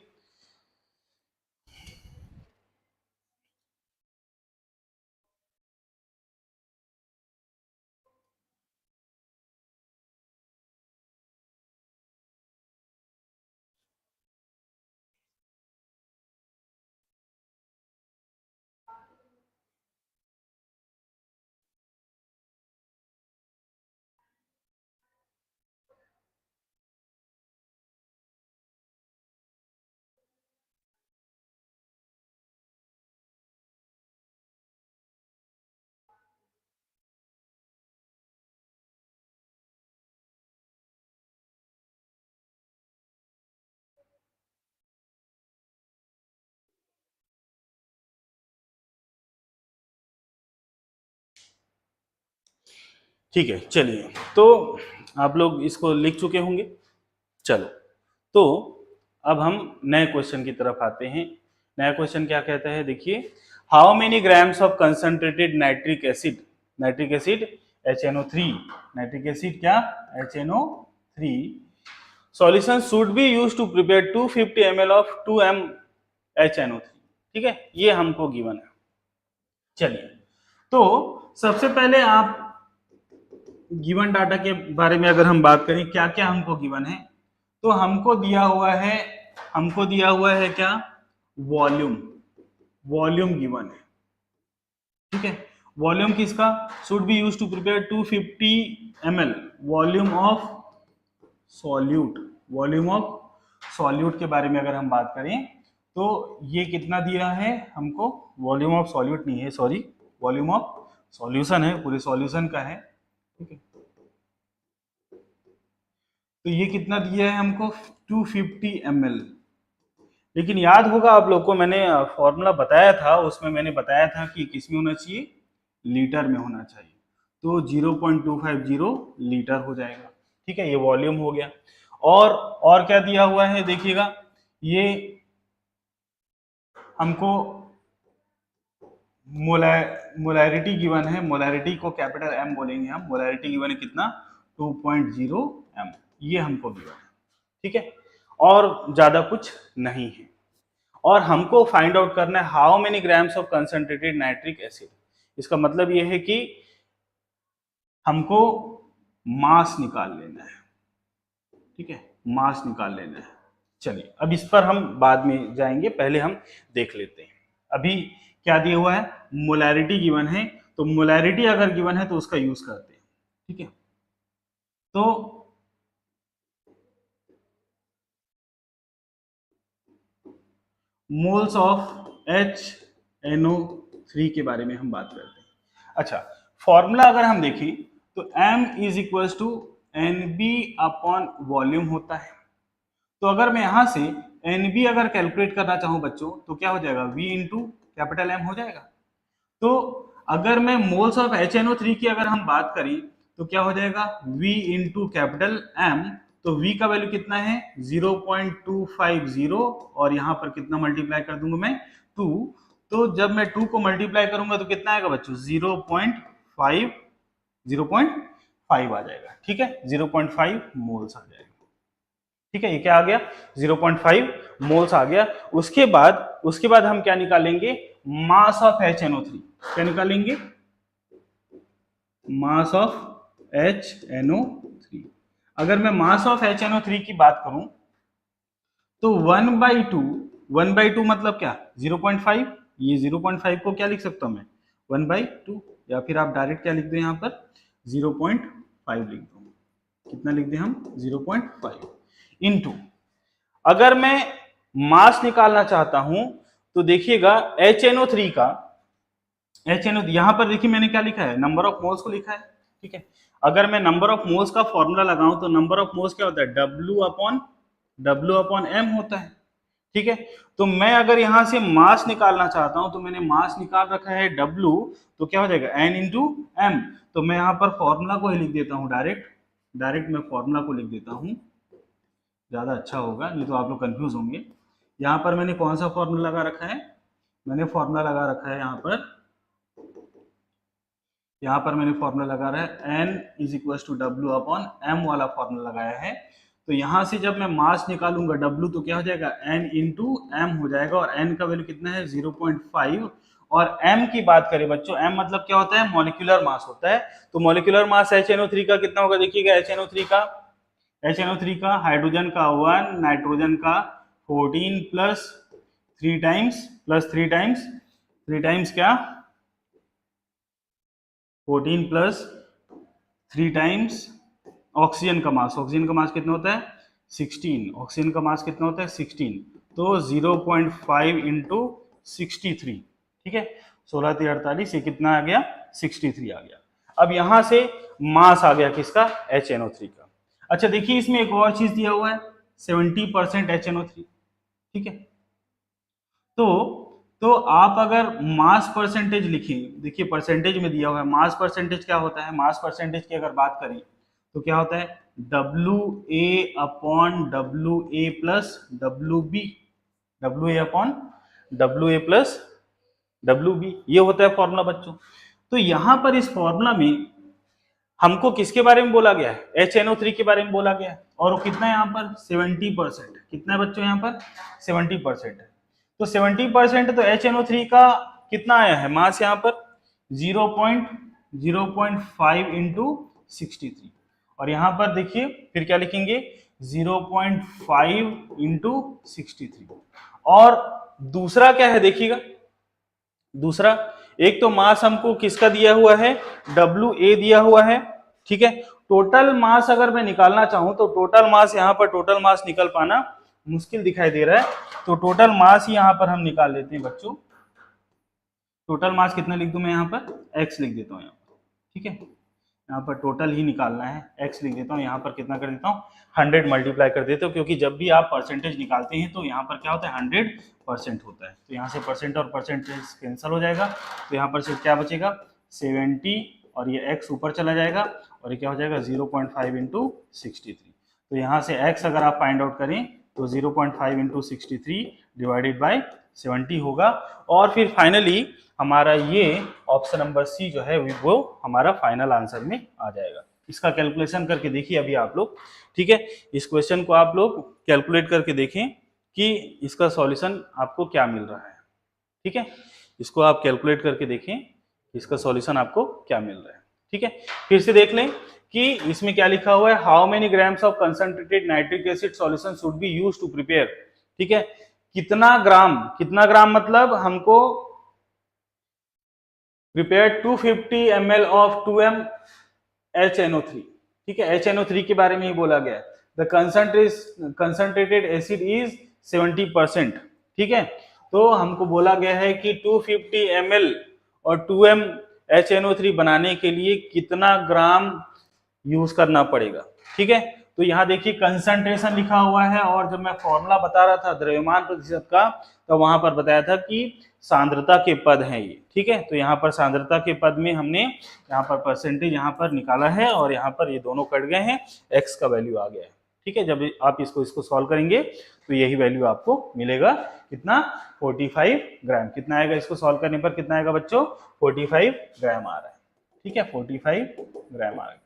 ठीक है, चलिए, तो आप लोग इसको लिख चुके होंगे। चलो, तो अब हम नए क्वेश्चन की तरफ आते हैं। नया क्वेश्चन क्या कहता है, देखिए, how many grams of concentrated nitric acid, nitric acid HNO3, nitric acid क्या, HNO3 solution should be used to prepare 250 ml of 2m HNO3। ठीक है, ये हमको गिवन है। चलिए, तो सबसे पहले आप गिवन डाटा के बारे में अगर हम बात करें, क्या क्या हमको गिवन है, तो हमको दिया हुआ है क्या, वॉल्यूम, वॉल्यूम गिवन है। ठीक है, वॉल्यूम किसका, should be used to prepare 250 ml volume of solute, volume of solute के बारे में अगर हम बात करें तो ये कितना दिया है हमको, वॉल्यूम ऑफ सॉल्यूट नहीं है, सॉरी, वॉल्यूम ऑफ सॉल्यूशन है, पूरे सॉल्यूशन का है। ठीक है, तो ये कितना दिया है हमको, 250 ml। लेकिन याद होगा आप लोग को, मैंने फॉर्मूला बताया था, उसमें मैंने बताया था कि किस में होना चाहिए, लीटर में होना चाहिए, तो 0.250 लीटर हो जाएगा। ठीक है, ये वॉल्यूम हो गया। और क्या दिया हुआ है देखिएगा, ये हमको मोलैरिटी गिवन है, मोलैरिटी को कैपिटल M बोलेंगे हम, मोलैरिटी गिवन है कितना, 2.0 m, ये हमको गिवन है। ठीक है, और ज्यादा कुछ नहीं है। और हमको फाइंड आउट करना है how many grams of concentrated nitric acid. इसका मतलब यह है कि हमको मास निकाल लेना है। ठीक है, मास निकाल लेना है। चलिए, अब इस पर हम बाद में जाएंगे, पहले हम देख लेते हैं। अभी क्या दिया हुआ है, मोलैरिटी गिवन है, तो मोलैरिटी अगर गिवन है तो उसका यूज करते हैं। ठीक है, तो मोल्स ऑफ HNO3 के बारे में हम बात करते हैं। अच्छा, फॉर्मूला अगर हम देखें तो M is equal to NB upon volume होता है। तो अगर मैं यहां से NB अगर कैलकुलेट करना चाहूं बच्चों, तो क्या हो जाएगा, V इंटू कैपिटल M हो जाएगा। तो अगर मैं मोल्स ऑफ HNO3 की अगर हम बात करें तो क्या हो जाएगा, V इंटू कैपिटल M, तो V का वैल्यू कितना है, 0.250, और यहां पर कितना मल्टीप्लाई कर दूंगा मैं, 2, तो जब मैं 2 को मल्टीप्लाई करूंगा तो कितना आएगा बच्चों, 0.5 आ जाएगा। ठीक है, 0.5 मोल्स आ जाएगा। ठीक है, ये क्या आ गया, 0.5 मोल्स आ गया। उसके बाद हम क्या निकालेंगे, मास ऑफ HNO3, क्या निकालेंगे, मास ऑफ HNO3। अगर मैं मास ऑफ HNO3 की बात करूं तो 1/2 मतलब क्या, 0.5, ये 0.5 को क्या लिख सकता हूं मैं, 1/2, या फिर आप डायरेक्ट क्या लिख दो, यहां पर 0.5 लिख दो। कितना लिख दें हम 0.5 इंटू, अगर मैं मास निकालना चाहता हूं तो देखिएगा HNO3 का, HNO यहां पर देखिए मैंने क्या लिखा है, नंबर ऑफ मोल्स को लिखा है, ठीक है। अगर मैं नंबर ऑफ मोल्स का फॉर्मूला लगाऊं तो नंबर ऑफ मोल्स क्या होता है, W अपॉन M होता है, ठीक है। तो मैं अगर यहां से मास निकालना चाहता हूं तो मैंने मास निकाल रखा है W, तो क्या हो जाएगा N इंटू M। तो मैं यहां पर फॉर्मूला को ही लिख देता हूं, डायरेक्ट मैं फॉर्मूला को लिख देता हूं, ज्यादा अच्छा होगा, नहीं तो आप लोग कंफ्यूज होंगे। यहां पर मैंने कौन सा फॉर्मूला लगा रखा है, मैंने फॉर्मूला लगा रखा है यहाँ पर मैंने फॉर्मूला लगा रहा है N is equal to W upon M वाला फॉर्मूला लगाया है। तो यहाँ से जब मैं मास निकालूंगा W तो क्या हो जाएगा N इंटू M हो जाएगा, और N का वैल्यू कितना है 0.5। और M की बात करें बच्चों, M मतलब क्या होता है, मॉलिक्यूलर मास होता है। तो मॉलिक्यूलर मास HNO3 का कितना होगा, देखिएगा HNO3 का हाइड्रोजन का 1, नाइट्रोजन का 14 प्लस 3 टाइम्स क्या 14 प्लस 3 टाइम्स ऑक्सीजन का मास कितना होता है 16, ऑक्सीजन का मास कितना होता है 16, तो 0.5 इंटू 63, ठीक है। 16 × 48, ये कितना आ गया 63 आ गया। अब यहां से मास आ गया किसका, HNO3 का। अच्छा देखिए इसमें एक और चीज दिया हुआ है 70% HNO3, ठीक है। तो आप अगर मास परसेंटेज लिखें, देखिए परसेंटेज में दिया हुआ है, मास परसेंटेज क्या होता है, मास परसेंटेज की अगर बात करें तो क्या होता है WA upon WA plus WB, WA upon WA plus WB, ये होता है फॉर्मूला बच्चों। तो यहां पर इस फॉर्मूला में हमको किसके बारे में बोला गया है, HNO3 के बारे में बोला गया है, और वो कितना है यहाँ पर 70%, कितना है बच्चों यहाँ पर 70% है। तो 70% तो HNO3 का कितना आया है मास यहाँ पर 0.5 इंटू 63, और यहाँ पर देखिए फिर क्या लिखेंगे 0.5 इंटू 63। और दूसरा क्या है देखिएगा, दूसरा एक तो मास हमको किसका दिया हुआ है WA दिया हुआ है, ठीक है। टोटल मास अगर मैं निकालना चाहूं तो टोटल मास यहाँ पर टोटल मास निकल पाना मुश्किल दिखाई दे रहा है, तो टोटल मास ही यहाँ पर हम निकाल लेते हैं बच्चों। टोटल मास कितना लिख दूं मैं यहाँ पर x लिख देता हूँ यहाँ पर, ठीक है। यहाँ पर टोटल ही निकालना है, x लिख देता हूँ, यहाँ पर कितना कर देता हूँ 100 मल्टीप्लाई कर देते हो, क्योंकि जब भी आप परसेंटेज निकालते हैं तो यहाँ पर क्या होता है 100% होता है। तो यहाँ से परसेंट और परसेंटेज कैंसिल हो जाएगा, तो यहाँ पर सिर्फ क्या बचेगा 70, और ये x ऊपर चला जाएगा, और ये क्या हो जाएगा 0.5 इंटू 63। तो यहाँ से x अगर आप फाइंड आउट करें तो 0.5 इंटू 63 डिवाइडेड बाई 70 होगा, और फिर फाइनली हमारा ये ऑप्शन नंबर सी जो है वो हमारा फाइनल आंसर में आ जाएगा। इसका कैलकुलेशन करके देखिए अभी आप लोग, ठीक है। इस क्वेश्चन को आप लोग कैलकुलेट करके देखें कि इसका सॉल्यूशन आपको क्या मिल रहा है, ठीक है। इसको आप कैलकुलेट करके देखें इसका सॉल्यूशन आपको क्या मिल रहा है, ठीक है। फिर से देख लें कि इसमें क्या लिखा हुआ है, how many grams of concentrated nitric acid solution should be used to prepare, ठीक है। कितना ग्राम मतलब हमको prepare 250 ml of 2m HNO3, ठीक है। HNO3 के बारे में ही बोला गया है, द कंसंट्रेटेड एसिड इज 70%, ठीक है। तो हमको बोला गया है कि 250 ml और 2m HNO3 बनाने के लिए कितना ग्राम यूज करना पड़ेगा, ठीक है। तो यहाँ देखिए कंसंट्रेशन लिखा हुआ है, और जब मैं फॉर्मूला बता रहा था द्रव्यमान प्रतिशत का तो वहां पर बताया था कि सांद्रता के पद हैं ये, ठीक है। तो यहाँ पर सांद्रता के पद में हमने यहाँ पर परसेंटेज यहाँ पर निकाला है, और यहाँ पर ये दोनों कट गए हैं, x का वैल्यू आ गया है, ठीक है। जब आप इसको सॉल्व करेंगे तो यही वैल्यू आपको मिलेगा, कितना 45 ग्राम। कितना आएगा इसको सॉल्व करने पर, कितना आएगा बच्चों 45 ग्राम आ रहा है, ठीक है। 45 ग्राम आएगा,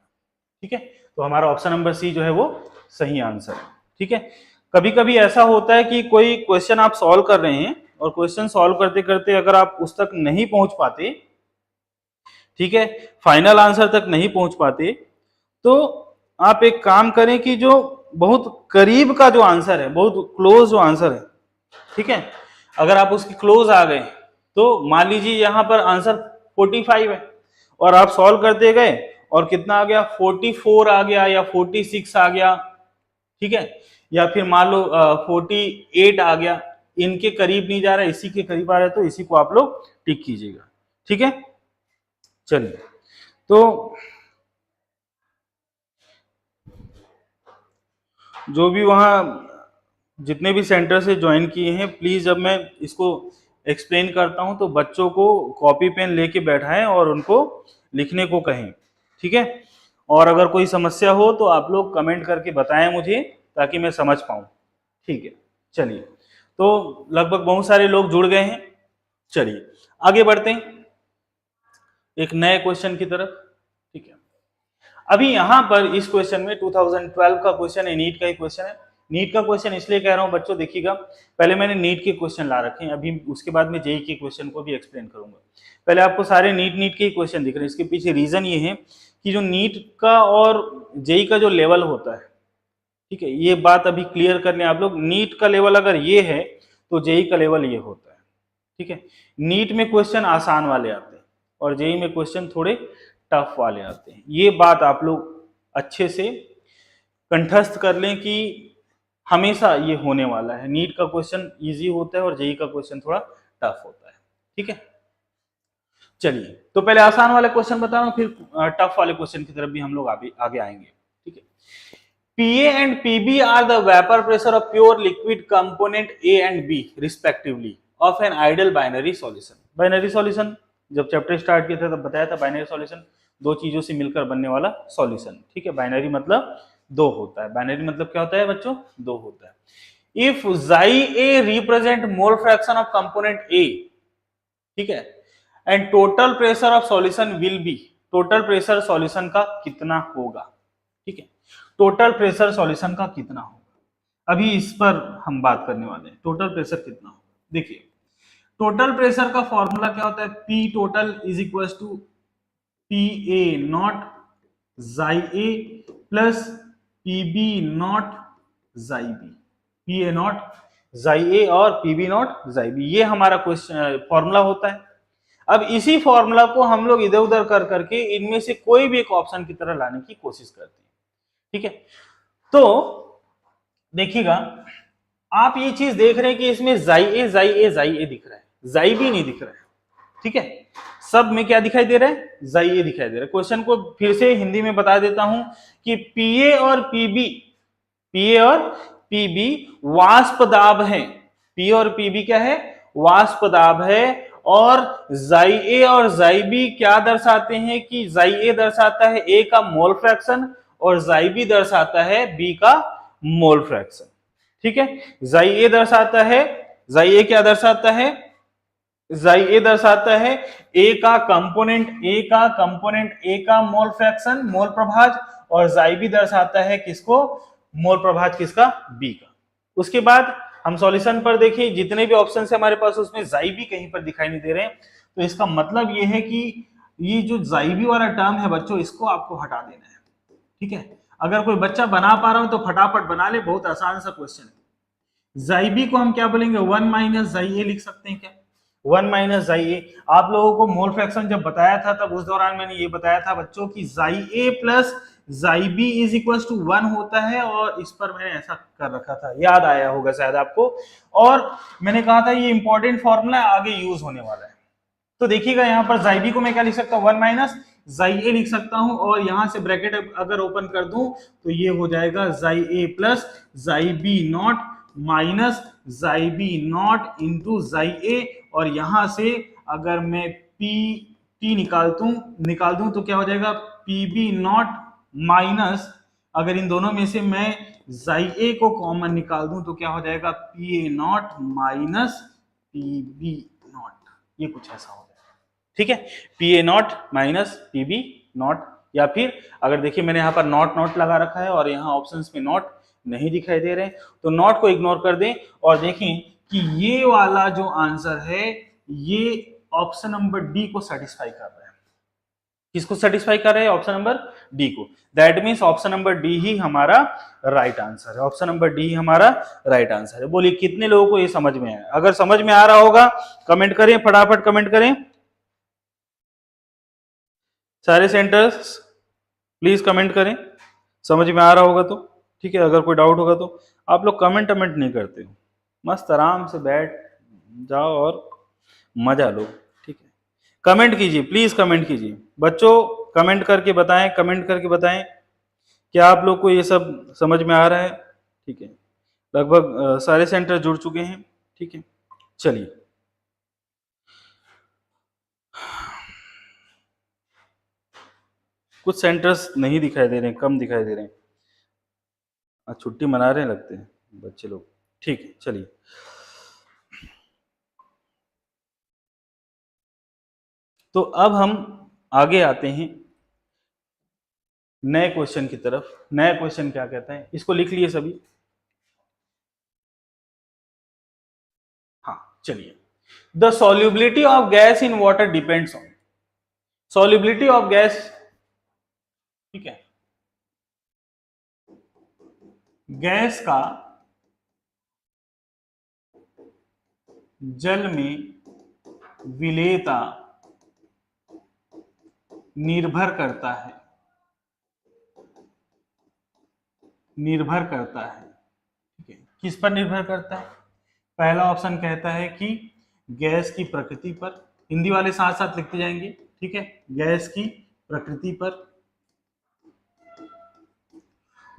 ठीक है। तो हमारा ऑप्शन नंबर सी जो है वो सही आंसर है, ठीक है। कभी कभी ऐसा होता है कि कोई क्वेश्चन आप सॉल्व कर रहे हैं और क्वेश्चन सॉल्व करते करते अगर आप उस तक नहीं पहुंच पाते, ठीक है, फाइनल आंसर तक नहीं पहुंच पाते, तो आप एक काम करें कि जो बहुत करीब का जो आंसर है, बहुत क्लोज जो आंसर है, ठीक है, अगर आप उसके क्लोज आ गए तो मान लीजिए यहां पर आंसर 45 है और आप सॉल्व करते गए और कितना आ गया 44 आ गया या 46 आ गया, ठीक है, या फिर मान लो 48 आ गया, इनके करीब नहीं जा रहा है, इसी के करीब आ रहा है, तो इसी को आप लोग टिक कीजिएगा, ठीक है। चलिए, तो जो भी वहां जितने भी सेंटर से ज्वाइन किए हैं, प्लीज जब मैं इसको एक्सप्लेन करता हूं तो बच्चों को कॉपी पेन लेके बैठाएं और उनको लिखने को कहें, ठीक है। और अगर कोई समस्या हो तो आप लोग कमेंट करके बताएं मुझे, ताकि मैं समझ पाऊं, ठीक है। चलिए, तो लगभग बहुत सारे लोग जुड़ गए हैं। चलिए आगे बढ़ते हैं एक नए क्वेश्चन की तरफ, ठीक है। अभी यहां पर इस क्वेश्चन में 2012 का क्वेश्चन है, नीट का ही क्वेश्चन है। नीट का क्वेश्चन इसलिए कह रहा हूं बच्चों, देखिएगा, पहले मैंने नीट के क्वेश्चन ला रखे हैं, अभी उसके बाद में जेई के क्वेश्चन को भी एक्सप्लेन करूंगा। पहले आपको सारे नीट के ही क्वेश्चन दिख रहे हैं। इसके पीछे रीजन ये है कि जो नीट का और जेई का जो लेवल होता है, ठीक है, ये बात अभी क्लियर करने आप लोग, नीट का लेवल अगर ये है तो जेई का लेवल ये होता है, ठीक है। नीट में क्वेश्चन आसान वाले आते हैं और जेई में क्वेश्चन थोड़े टफ वाले आते हैं। ये बात आप लोग अच्छे से कंठस्थ कर लें कि हमेशा ये होने वाला है, नीट का क्वेश्चन इजी होता है और जेई का क्वेश्चन थोड़ा टफ होता है, ठीक है। चलिए, तो पहले आसान वाले क्वेश्चन बता रहा हूं, फिर टफ वाले क्वेश्चन की तरफ भी हम लोग आगे आएंगे, ठीक है। PA and PB are the vapor pressure of pure liquid component A and B respectively of an ideal binary solution. Binary solution जब चैप्टर स्टार्ट किया था तब बताया था, बाइनरी सॉल्यूशन दो चीजों से मिलकर बनने वाला सॉल्यूशन, ठीक है। बाइनरी मतलब दो होता है, बाइनरी मतलब क्या होता है बच्चों, दो होता है। If xi A represent mole fraction of component A, ठीक है, and total pressure of solution will be, total pressure solution का कितना होगा, ठीक है, टोटल प्रेशर सॉल्यूशन का कितना होगा, अभी इस पर हम बात करने वाले हैं, टोटल प्रेशर कितना होगा। देखिए, टोटल प्रेशर का फॉर्मूला क्या होता है, P total is equal to P A naught chi A plus P B naught chi B, P A naught chi A और P B naught chi B, ये हमारा क्वेश्चन फॉर्मूला होता है। अब इसी फॉर्मूला को हम लोग इधर उधर कर करके इनमें से कोई भी एक ऑप्शन की तरह लाने की कोशिश करते हैं, ठीक है। तो देखिएगा, आप ये चीज देख रहे हैं कि इसमें जाई ए दिख रहा है, जाई बी नहीं दिख रहा है, ठीक है। सब में क्या दिखाई दे रहा है, जाई ए दिखाई दे रहा है। क्वेश्चन को फिर से हिंदी में बता देता हूं कि पीए और पीबी वाष्प दाब है, पी और पीबी क्या है, वाष्प दाब है, और जाई ए और जाई बी क्या दर्शाते हैं कि जाई ए दर्शाता है ए का मोल फ्रैक्शन और जाई बी दर्शाता है बी का मोल फ्रैक्शन, ठीक है। जाई ए दर्शाता है, जाई ए क्या दर्शाता है, जाई ए दर्शाता है ए का कंपोनेंट ए का मोल फ्रैक्शन, मोल प्रभाज, और जाई बी दर्शाता है किसको, मोल प्रभाज किसका, बी का। उसके बाद हम सॉल्यूशन पर देखिए, जितने भी ऑप्शन है हमारे पास उसमें जाई बी कहीं पर दिखाई नहीं दे रहे हैं, तो इसका मतलब ये है कि ये जो जाई बी वाला टर्म है बच्चों, इसको आपको हटा देना है, ठीक है। अगर कोई बच्चा बना पा रहा हो तो फटाफट बना ले, बहुत आसान सा क्वेश्चन है। जाई बी को हम क्या बोलेंगे, 1 माइनस जाई ए लिख सकते हैं क्या, 1 माइनस जाई ए। आप लोगों को मोल फ्रैक्शन जब बताया था तब उस दौरान मैंने ये बताया था बच्चों की जाई ए प्लस जाई बी इज इक्वल टू 1 होता है, और इस पर मैंने ऐसा कर रखा था, याद आया होगा शायद आपको, और मैंने कहा था ये इंपॉर्टेंट फॉर्मूला आगे यूज होने वाला है। तो देखिएगा यहाँ पर जाई बी को मैं क्या लिख सकता हूँ, 1 माइनस जाई ए लिख सकता हूं, और यहां से ब्रैकेट अगर ओपन कर दूं तो ये हो जाएगा जाई ए प्लस जाई बी नॉट माइनस जाई बी नॉट इंटू जाई ए, और यहां से अगर मैं पी टी निकाल दूं तो क्या हो जाएगा, पी बी नॉट माइनस, अगर इन दोनों में से मैं जाई ए को कॉमन निकाल दूं तो क्या हो जाएगा, P A naught minus P B naught, ये कुछ ऐसा हो जाएगा, ठीक है। P A naught minus P B naught, या फिर अगर देखिए मैंने यहाँ पर नॉट लगा रखा है और यहाँ ऑप्शंस में नॉट नहीं दिखाई दे रहे हैं, तो नॉट को इग्नोर कर दें और देखें कि ये वाला जो आंसर है ये ऑप्शन नंबर डी को सेटिस्फाई कर रहा है। किसको सेटिस्फाई कर रहा है, ऑप्शन नंबर डी को। That means option number D ही हमारा राइट आंसर है, ऑप्शन नंबर डी ही हमारा राइट आंसर है। बोलिए कितने लोगों को ये समझ में आया, अगर समझ में आ रहा होगा कमेंट करें, फटाफट कमेंट करें सारे सेंटर्स। प्लीज कमेंट करें, समझ में आ रहा होगा तो ठीक है। अगर कोई डाउट होगा तो आप लोग कमेंट नहीं करते हो, मस्त आराम से बैठ जाओ और मजा लो, ठीक है। कमेंट कीजिए, प्लीज कमेंट कीजिए बच्चों, कमेंट करके बताएं, कमेंट करके बताएं क्या आप लोग को ये सब समझ में आ रहा है, ठीक है। लगभग सारे सेंटर जुड़ चुके हैं, ठीक है। चलिए, कुछ सेंटर्स नहीं दिखाई दे रहे हैं, कम दिखाई दे रहे हैं। आज छुट्टी मना रहे हैं लगते हैं बच्चे लोग, ठीक है। चलिए, तो अब हम आगे आते हैं नए क्वेश्चन की तरफ। नया क्वेश्चन क्या कहता है, इसको लिख लिए सभी। हाँ, चलिए। The solubility of gas in water depends on, solubility of gas, ठीक है, गैस का जल में विलेयता निर्भर करता है, निर्भर करता है, ठीक है। किस पर निर्भर करता है? पहला ऑप्शन कहता है कि गैस की प्रकृति पर, हिंदी वाले साथ साथ लिखते जाएंगे, ठीक है, गैस की प्रकृति पर।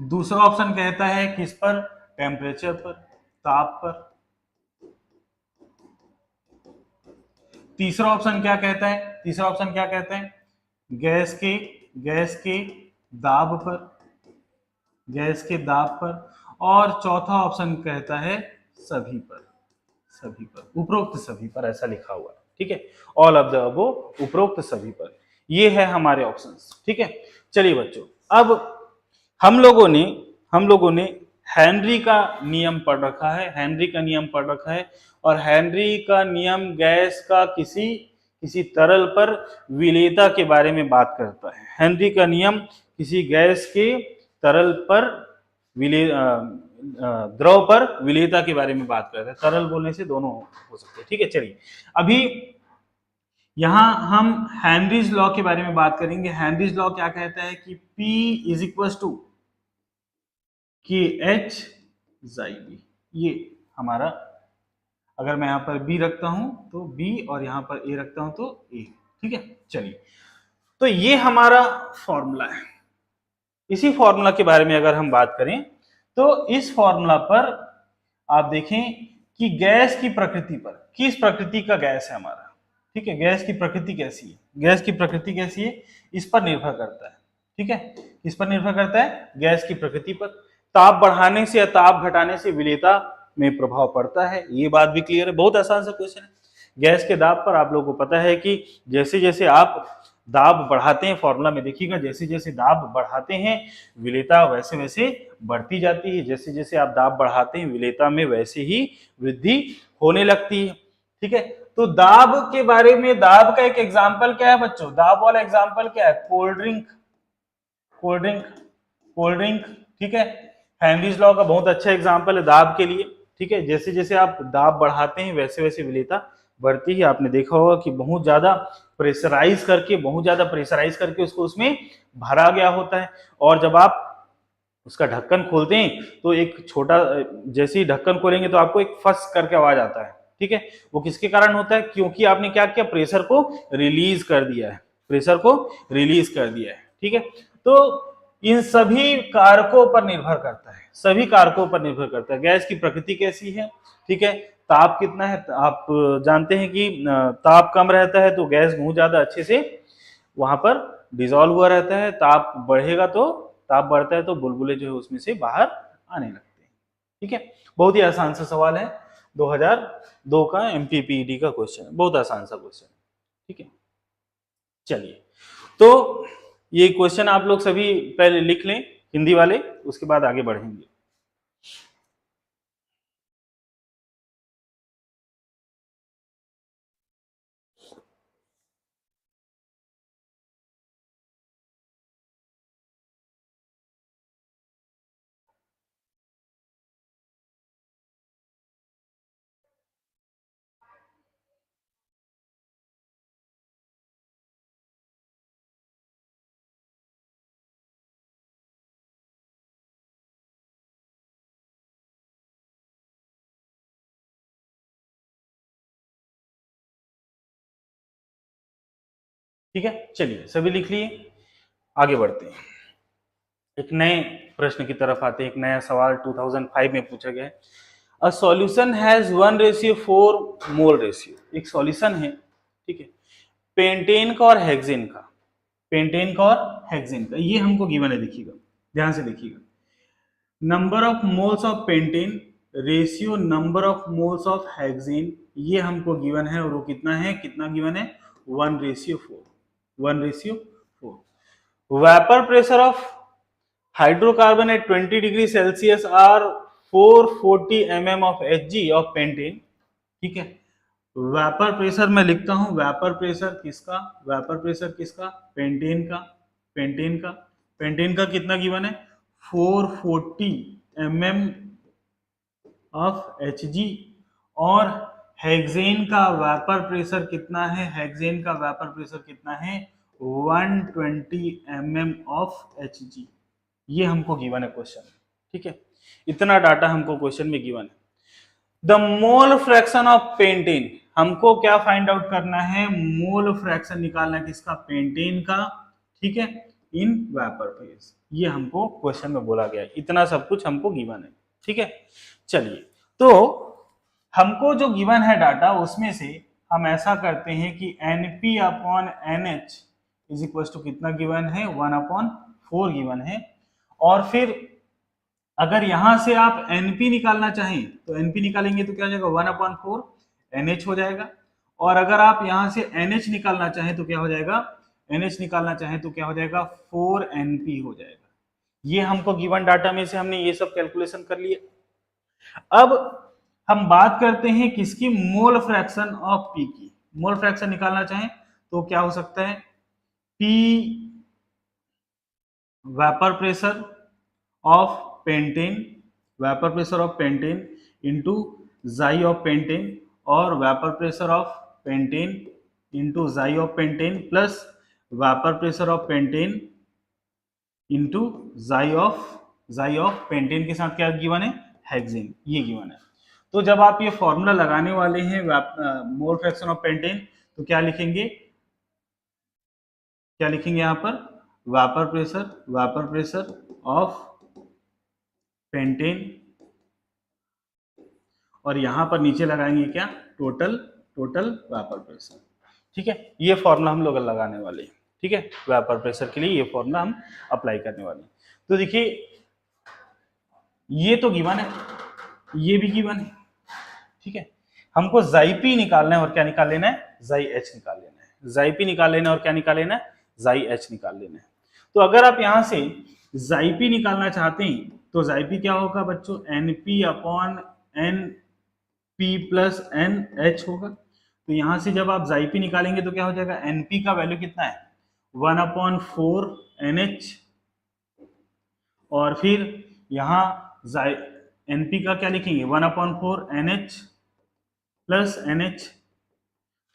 दूसरा ऑप्शन कहता है किस पर? टेम्परेचर पर, ताप पर। तीसरा ऑप्शन क्या कहता है? तीसरा ऑप्शन क्या कहता है? गैस के दाब पर, गैस के दाब पर। और चौथा ऑप्शन कहता है सभी पर, सभी पर, उपरोक्त सभी पर, ऐसा लिखा हुआ है, ठीक है। ऑल ऑफ द अबो, उपरोक्त सभी पर, ये है हमारे ऑप्शंस, ठीक है। चलिए बच्चों, अब हम लोगों ने हेनरी का नियम पढ़ रखा है, हेनरी का नियम पढ़ रखा है। और हेनरी का नियम गैस का किसी किसी तरल पर विलेयता के बारे में बात करता है। हेनरी का नियम किसी गैस के तरल पर विले द्रव पर विलेयता के बारे में बात करता है। तरल बोलने से दोनों हो सकते हैं, ठीक है। चलिए, अभी यहां हम हेनरीज लॉ के बारे में बात करेंगे। हेनरीज लॉ क्या कहता है कि P इज इक्वल टू के एच जाई बी, ये हमारा, अगर मैं यहां पर B रखता हूं तो B और यहां पर A रखता हूं तो A, ठीक है। चलिए, तो ये हमारा फॉर्मूला है। इसी फॉर्मूला के बारे में अगर हम बात करें तो इस फॉर्मूला पर आप देखें कि गैस की प्रकृति पर, किस प्रकृति का गैस है हमारा, ठीक है, गैस की प्रकृति कैसी है, गैस की प्रकृति कैसी है, इस पर निर्भर करता है, ठीक है। इस पर निर्भर करता है, गैस की प्रकृति पर। ताप बढ़ाने से या ताप घटाने से विलेयता में प्रभाव पड़ता है, ये बात भी क्लियर है। बहुत आसान सा क्वेश्चन है। गैस के दाब पर आप लोगों को पता है कि जैसे जैसे आप दाब बढ़ाते हैं, फॉर्मूला में देखिएगा, जैसे जैसे दाब बढ़ाते हैं विलेयता वैसे वैसे बढ़ती जाती है, जैसे जैसे आप दाब बढ़ाते हैं विलेयता में वैसे ही वृद्धि होने लगती है, ठीक है। तो दाब के बारे में, दाब का एक एग्जाम्पल क्या है बच्चों? दाब वाला एग्जाम्पल क्या है? Cold drink, cold drink, cold drink, ठीक है। हेनरीज लॉ का बहुत अच्छा एग्जाम्पल है दाब के लिए, ठीक है। जैसे जैसे आप दाब बढ़ाते हैं वैसे वैसे विलेयता बढ़ती है। आपने देखा होगा कि बहुत ज्यादा प्रेशराइज करके, बहुत ज्यादा प्रेशराइज करके उसको उसमें भरा गया होता है, और जब आप उसका ढक्कन खोलते हैं तो एक छोटा, जैसे ही ढक्कन खोलेंगे तो आपको एक फस करके आवाज आता है, ठीक है। वो किसके कारण होता है? क्योंकि आपने क्या किया? प्रेशर को रिलीज कर दिया है, प्रेशर को रिलीज कर दिया है, ठीक है। तो इन सभी कारकों पर निर्भर करता है, सभी कारकों पर निर्भर करता है। गैस की प्रकृति कैसी है, ठीक है, ताप कितना है, आप जानते हैं कि ताप कम रहता है तो गैस बहुत ज्यादा अच्छे से वहां पर डिजोल्व हुआ रहता है। ताप बढ़ेगा तो, ताप बढ़ता है तो बुलबुले जो है उसमें से बाहर आने लगते हैं, ठीक है। बहुत ही आसान सा सवाल है, 2002 का एमपीपीईटी का क्वेश्चन है, बहुत आसान सा क्वेश्चन, ठीक है। चलिए, तो ये क्वेश्चन आप लोग सभी पहले लिख लें, हिंदी वाले, उसके बाद आगे बढ़ेंगे। ठीक है, चलिए सभी लिख लिए, आगे बढ़ते हैं। एक नए प्रश्न की तरफ आते हैं। एक नया सवाल 2005 में पूछा गया है। A solution has 1:4 mole ratio. एक सॉल्यूशन है, ठीक है, पेंटेन का और हेक्सेन का, पेंटेन का और हेक्सेन का, ये हमको गिवन है। देखिएगा, ध्यान से देखिएगा, number of moles of pentane ratio number of moles of hexane, ये हमको गिवन है। और वो कितना है, कितना गिवन है, 1:4, 1:4। Vapour pressure of hydrocarbon at 20 degree Celsius are 440 mm of Hg of pentane, ठीक है। वेपर प्रेशर मैं लिखता हूं, वेपर प्रेशर किसका, वेपर प्रेशर किसका, पेंटेन का, पेंटेन का, पेंटेन का कितना गिवन है, 440 mm ऑफ Hg। और हेक्सेन का वेपर प्रेशर कितना है, हेक्सेन का वेपर प्रेशर कितना है, 120 mm ऑफ Hg। ये हमको गिवन है क्वेश्चन में, ठीक है। इतना डाटा हमको क्वेश्चन में गिवन है। The mole fraction of pentane, हमको क्या फाइंड आउट करना है, मोल फ्रैक्शन निकालना है किसका, पेंटेन का, ठीक है, इन वेपर फेज। ये हमको क्वेश्चन में बोला गया है। इतना सब कुछ हमको गिवन है, ठीक है। चलिए, तो हमको जो गिवन है डाटा, उसमें से हम ऐसा करते हैं कि NP अपॉन NH इज इक्वल टू कितना गिवन है, 1/4 गिवन है। और फिर अगर यहां से आप NP निकालना चाहें तो NP निकालेंगे तो क्या हो जाएगा, 1/4 NH हो जाएगा। और अगर आप यहां से NH निकालना चाहें तो क्या हो जाएगा, NH निकालना चाहें तो क्या हो जाएगा, 4NP हो जाएगा। ये हमको गिवन डाटा में से हमने ये सब कैलकुलेशन कर लिया। अब हम बात करते हैं किसकी, मोल फ्रैक्शन ऑफ P की। मोल फ्रैक्शन निकालना चाहें तो क्या हो सकता है, P vapour pressure of pentane, vapour pressure of pentane into chi of pentane, और vapour pressure of pentane into chi of pentane plus vapour pressure of pentane into chi of pentane के साथ क्या गिवन है, hexane, ये given है। तो जब आप ये फॉर्मूला लगाने वाले हैं मोल फ्रैक्शन ऑफ पेंटेन, तो क्या लिखेंगे, क्या लिखेंगे यहाँ पर, वेपर प्रेशर ऑफ पेंटेन, और यहां पर नीचे लगाएंगे क्या, टोटल वेपर प्रेशर, ठीक है। ये फॉर्मूला हम लोग लगाने वाले हैं, ठीक है। वेपर प्रेशर के लिए ये फॉर्मूला हम अप्लाई करने वाले हैं। तो देखिए, ये तो गिवन है, ये भी गिवन है, ठीक है। हमको जाई पी निकालना है और क्या निकाल लेना है, जाई एच निकाल लेना है। जाई पी निकाल लेना है और क्या निकाल लेना है, जाई एच निकाल लेना है। तो अगर आप यहां से जाई पी निकालना चाहते हैं तो जाई पी क्या होगा बच्चों, NP upon NP plus NH होगा। तो यहां से जब आप जाई पी निकालेंगे तो क्या हो जाएगा, NP का वैल्यू कितना है, 1/4 NH, और फिर यहाँ NP का क्या लिखेंगे, 1/4 NH प्लस NH।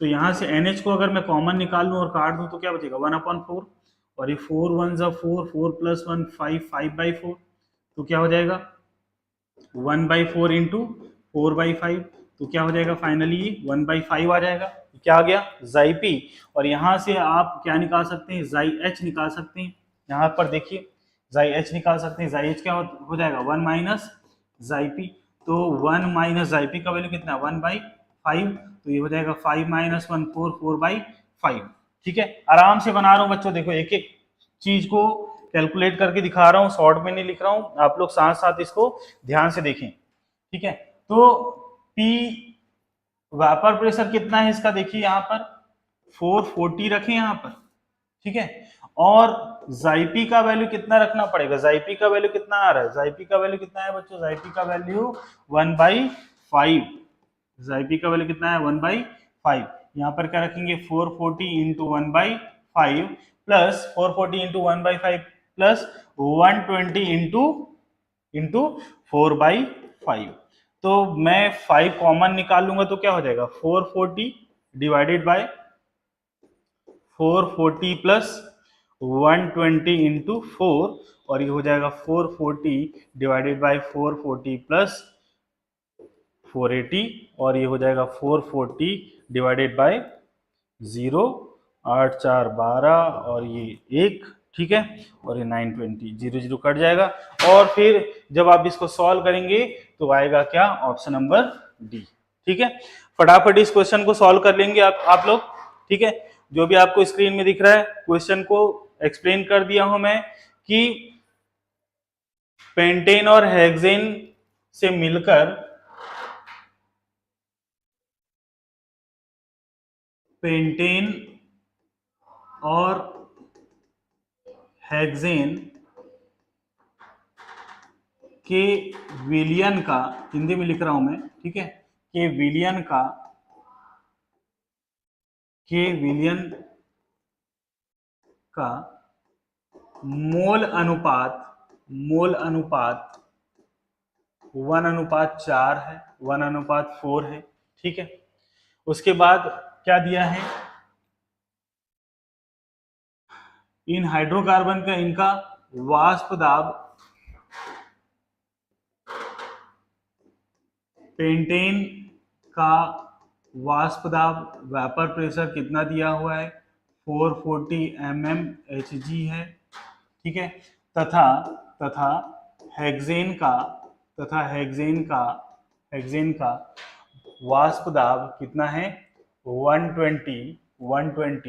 तो यहां से NH को अगर मैं कॉमन निकाल लूं और काट दूं तो क्या बचेगा, 1/4, और ये 4 1 4, 4 + 1 5, 5/4, तो क्या हो जाएगा 1/4 इंटू 4/5, तो क्या हो जाएगा फाइनली ये 1/5 आ जाएगा। क्या आ गया, जाई पी। और यहाँ से आप क्या निकाल सकते हैं, जाई एच निकाल सकते हैं। यहाँ पर देखिए जाई एच निकाल सकते हैं। जाई एच क्या हो जाएगा, 1 माइनस जाई पी। तो 1 माइनस जाई पी का वैल्यू कितना है, 1/5। तो ये हो जाएगा 5 - 1 4, 4/5। ठीक है, आराम से बना रहा हूँ बच्चों, देखो एक एक चीज को कैलकुलेट करके दिखा रहा हूँ, शॉर्ट में नहीं लिख रहा हूँ। आप लोग साथ साथ इसको ध्यान से देखें, ठीक है। तो P वेपर प्रेशर कितना है इसका, देखिए यहाँ पर 440 रखें यहाँ पर, ठीक है। और जाइपी का वैल्यू कितना रखना पड़ेगा, जाइपी का वैल्यू कितना आ रहा है, जाइपी का वैल्यू कितना है बच्चों, जाइपी का वैल्यू 1/5। जाइपी का वैल्यू कितना है, 1/5। यहाँ पर क्या रखेंगे, 440 into 1/5 plus 440 into 1/5 plus 120 into 4/5। तो मैं 5 कॉमन निकाल लूंगा तो क्या हो जाएगा, 440 डिवाइडेड बाय 440 प्लस 120 इंटू 4, और ये हो जाएगा 440 डिवाइडेड बाय 440 प्लस 480, और ये हो जाएगा 440 डिवाइडेड बाय 0 8 4 12 और ये 1, ठीक है, और ये 920, 0 0 कट जाएगा। और फिर जब आप इसको सॉल्व करेंगे तो आएगा क्या, ऑप्शन नंबर डी, ठीक है। फटाफट इस क्वेश्चन को सॉल्व कर लेंगे आप लोग, ठीक है। जो भी आपको स्क्रीन में दिख रहा है क्वेश्चन को एक्सप्लेन कर दिया हूं मैं कि पेंटेन और हेक्सेन से मिलकर पेंटेन और हेक्सेन के विलयन का, हिंदी में लिख रहा हूं मैं, ठीक है, के विलयन का मोल अनुपात 1:4 है, 1:4 है, ठीक है। उसके बाद क्या दिया है, इन हाइड्रोकार्बन का इनका वाष्प दाब, पेंटेन का वाष्प दाब, वेपर प्रेशर कितना दिया हुआ है, 440 mmHg है, ठीक है। तथा हेक्सेन का वाष्प दाब कितना है, 120 mmHg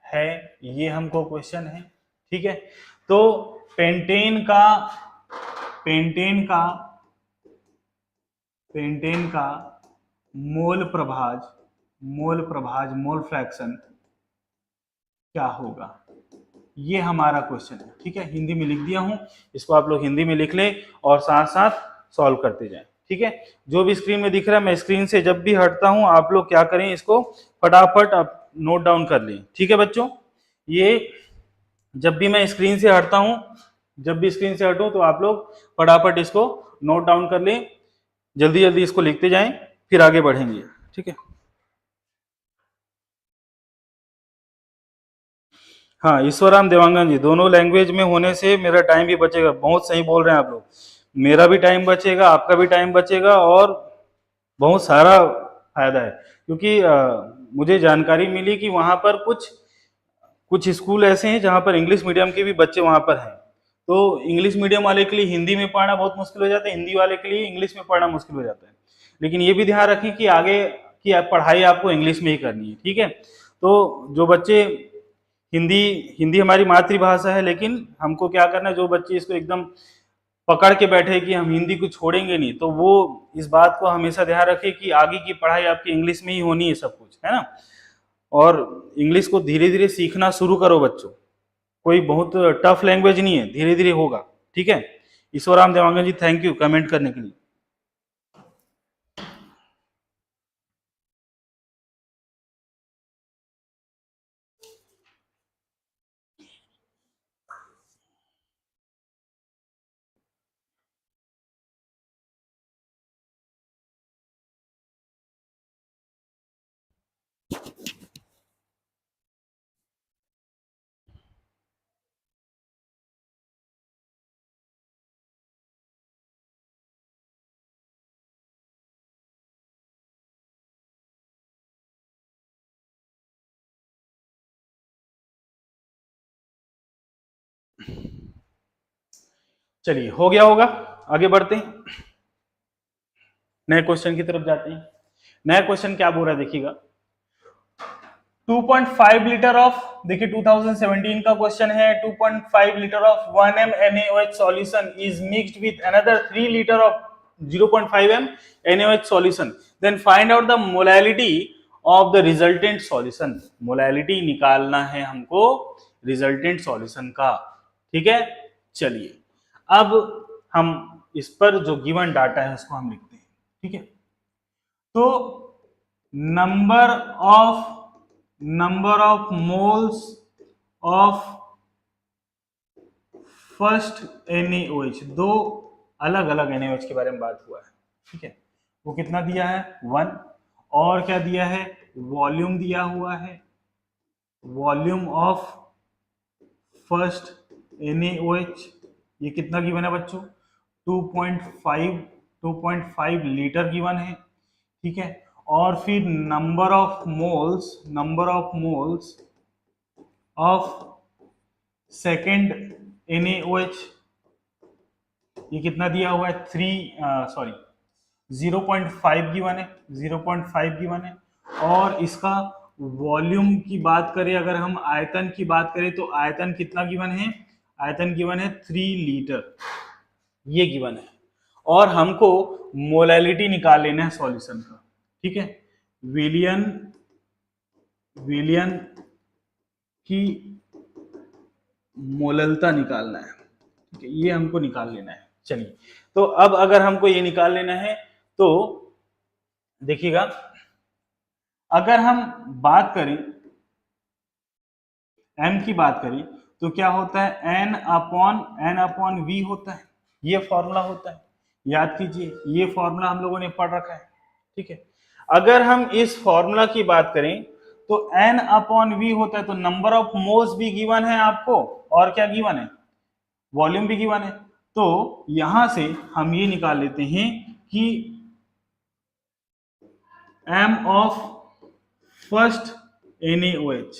है। ये हमको क्वेश्चन है, ठीक है। तो पेंटेन का मोल फ्रैक्शन क्या होगा, ये हमारा क्वेश्चन है, ठीक है। हिंदी में लिख दिया हूं, इसको आप लोग हिंदी में लिख लें और साथ साथ सॉल्व करते जाएं, ठीक है। जो भी स्क्रीन में दिख रहा है, मैं स्क्रीन से जब भी हटता हूं आप लोग क्या करें, इसको फटाफट आप नोट डाउन कर लें, ठीक है बच्चों। ये जब भी मैं स्क्रीन से हटता हूं, जब भी स्क्रीन से हटूं तो आप लोग फटाफट इसको नोट डाउन कर लें, जल्दी जल्दी इसको लिखते जाएं, फिर आगे बढ़ेंगे, ठीक है। हाँ, ईश्वराम देवांगन जी, दोनों लैंग्वेज में होने से मेरा टाइम भी बचेगा। बहुत सही बोल रहे हैं आप लोग, मेरा भी टाइम बचेगा, आपका भी टाइम बचेगा और बहुत सारा फायदा है। क्योंकि मुझे जानकारी मिली कि वहाँ पर कुछ स्कूल ऐसे हैं जहाँ पर इंग्लिश मीडियम के भी बच्चे वहाँ पर हैं। तो इंग्लिश मीडियम वाले के लिए हिंदी में पढ़ना बहुत मुश्किल हो जाता है, हिंदी वाले के लिए इंग्लिश में पढ़ना मुश्किल हो जाता है। लेकिन ये भी ध्यान रखें कि आगे की पढ़ाई आपको इंग्लिश में ही करनी है, ठीक है। तो जो बच्चे हिंदी हिंदी हमारी मातृभाषा है, लेकिन हमको क्या करना है, जो बच्चे इसको एकदम पकड़ के बैठे कि हम हिंदी को छोड़ेंगे नहीं, तो वो इस बात को हमेशा ध्यान रखे कि आगे की पढ़ाई आपकी इंग्लिश में ही होनी है, सब कुछ है ना। और इंग्लिश को धीरे धीरे सीखना शुरू करो बच्चों, कोई बहुत टफ लैंग्वेज नहीं है, धीरे धीरे होगा, ठीक है। ईश्वराम देवांगन जी, थैंक यू कमेंट करने के लिए। चलिए, हो गया होगा, आगे बढ़ते हैं, नए क्वेश्चन की तरफ जाते हैं। नया क्वेश्चन क्या बोल रहा है देखिएगा, 2.5 लीटर ऑफ, देखिए 2017 का क्वेश्चन है, 2.5 litre of 1m NaOH solution is mixed with another 3 litre of 0.5m NaOH solution, then find out the molality of the resultant solution. Molality निकालना है हमको रिजल्टेंट सॉल्यूशन का, ठीक है। चलिए, अब हम इस पर जो गिवन डाटा है उसको हम लिखते हैं, ठीक है। तो number of moles of first NaOH, दो अलग अलग NaOH के बारे में बात हुआ है, ठीक है। वो कितना दिया है, 1, और क्या दिया है, वॉल्यूम दिया हुआ है, वॉल्यूम ऑफ फर्स्ट NaOH, ये कितना गिवन है बच्चों, 2.5 लीटर गिवन है, ठीक है। और फिर number of moles of second NaOH, ये कितना दिया हुआ है 0.5 गिवन है, 0.5 गिवन है। और इसका वॉल्यूम की बात करें, अगर हम आयतन की बात करें तो आयतन कितना गिवन है, आयतन गिवन है 3 लीटर, ये गिवन है। और हमको मोलैलिटी निकाल लेना है सॉल्यूशन का, ठीक है, विलियन की मोललता निकालना है, ठीक है, ये हमको निकाल लेना है। चलिए, तो अब अगर हमको ये निकाल लेना है तो देखिएगा, अगर हम बात करें m की बात करें तो क्या होता है n अपॉन v होता है, ये फॉर्मूला होता है, याद कीजिए, ये फॉर्मूला हम लोगों ने पढ़ रखा है, ठीक है। अगर हम इस फॉर्मूला की बात करें तो n अपॉन v होता है, तो नंबर ऑफ मोल्स भी गिवन है आपको, और क्या गिवन है, वॉल्यूम भी गिवन है। तो यहां से हम ये निकाल लेते हैं कि m ऑफ फर्स्ट NaOH,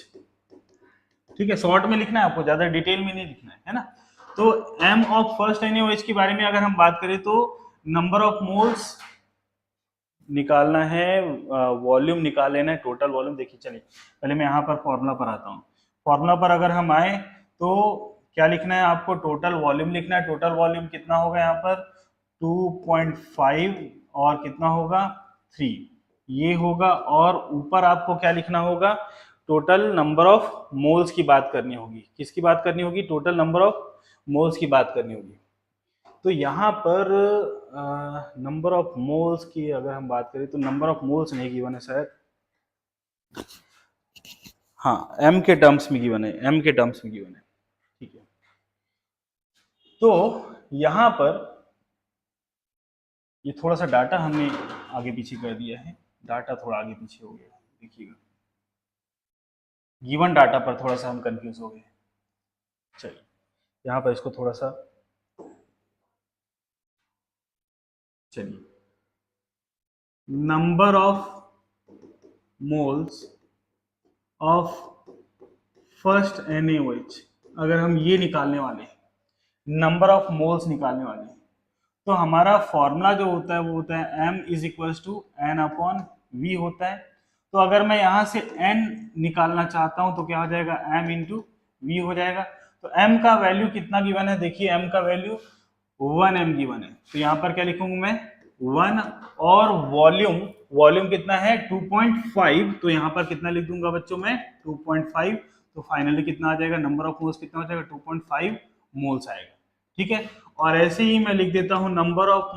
ठीक है, शॉर्ट में लिखना है आपको, ज्यादा डिटेल में नहीं लिखना है ना। तो m ऑफ फर्स्ट NaOH के बारे में अगर हम बात करें तो नंबर ऑफ मोल्स निकालना है, वॉल्यूम निकाल लेना है, टोटल वॉल्यूम। देखिए, चलिए पहले मैं यहाँ पर फॉर्मूला पर आता हूँ। फॉर्मूला पर अगर हम आए तो क्या लिखना है आपको, टोटल वॉल्यूम लिखना है। टोटल वॉल्यूम कितना होगा यहाँ पर 2.5 और कितना होगा 3, ये होगा। और ऊपर आपको क्या लिखना होगा, टोटल नंबर ऑफ मोल्स की बात करनी होगी। किसकी बात करनी होगी, टोटल नंबर ऑफ मोल्स की बात करनी होगी। तो यहाँ पर नंबर ऑफ मोल्स की अगर हम बात करें तो नंबर ऑफ मोल्स नहीं गिवन है शायद, हाँ m के टर्म्स में गिवन है, m के टर्म्स में गिवन है, ठीक है। तो यहाँ पर ये थोड़ा सा डाटा हमने आगे पीछे कर दिया है, डाटा थोड़ा आगे पीछे हो गया, देखिएगा गिवन डाटा पर थोड़ा सा हम कंफ्यूज हो गए। चलिए यहाँ पर इसको थोड़ा सा, चलिए, number of moles of first NaOH, अगर हम ये निकालने वाले हैं, नंबर ऑफ मोल्स निकालने वाले हैं, तो हमारा फॉर्मूला जो होता है वो होता है m is equals to n upon v होता है। तो अगर मैं यहाँ से n निकालना चाहता हूँ तो क्या हो जाएगा, m इंटू v हो जाएगा। तो m का वैल्यू कितना गिवन है, देखिए m का वैल्यू 1m गिवन है, तो यहाँ पर क्या लिखूंगा मैं 1, और वॉल्यूम कितना है 2.5, तो यहाँ पर कितना लिख दूंगा बच्चों मैं 2.5। तो फाइनली कितना आ जाएगा, नंबर ऑफ मोल्स कितना हो जाएगा 2.5 मोल्स आएगा, ठीक है। और ऐसे ही मैं लिख देता हूं number of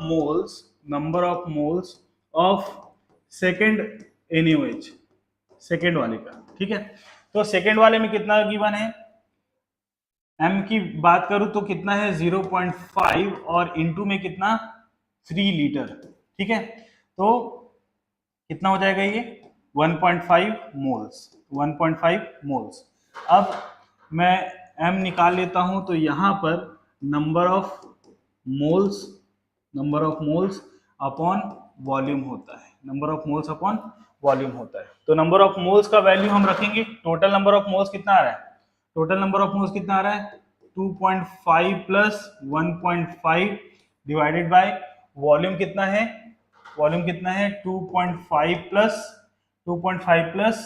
moles of second NaOH, second वाले का, ठीक है। तो सेकेंड वाले में कितना गिवन है, m की बात करूं तो कितना है 0.5 और इनटू में कितना 3 लीटर, ठीक है। तो कितना हो जाएगा ये 1.5 मोल्स। अब मैं m निकाल लेता हूं तो यहां पर number of moles upon volume होता है, तो नंबर ऑफ मोल्स का वैल्यू हम रखेंगे, टोटल नंबर ऑफ मोल्स कितना आ रहा है, 2.5 प्लस 1.5 डिवाइडेड बाय वॉल्यूम कितना है 2.5 प्लस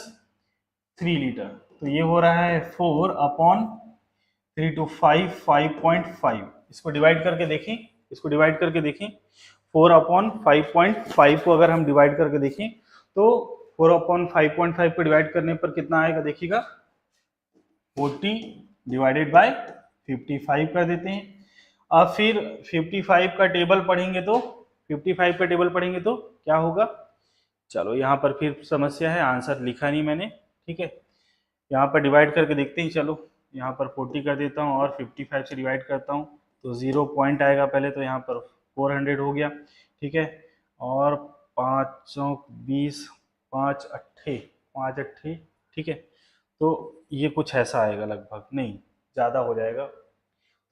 3 लीटर, तो ये हो रहा है 4 अपॉन 3 to 5 5.5। इसको डिवाइड करके देखें 4 अपॉन 5.5 को अगर हम डिवाइड करके देखें तो 4 अपॉन 5.5 को डिवाइड करने पर कितना आएगा, देखिएगा 40 डिवाइडेड बाय 55 कर देते हैं। अब फिर 55 का टेबल पढ़ेंगे तो क्या होगा, चलो यहाँ पर फिर समस्या है, आंसर लिखा नहीं मैंने, ठीक है। यहाँ पर डिवाइड करके देखते हैं, चलो यहाँ पर 40 कर देता हूँ और 55 से डिवाइड करता हूँ तो 0 पॉइंट आएगा पहले, तो यहाँ पर 400 हो गया, ठीक है। और 5 चौक 20, 5 अट्ठे, ठीक है। तो ये कुछ ऐसा आएगा, लगभग नहीं ज़्यादा हो जाएगा,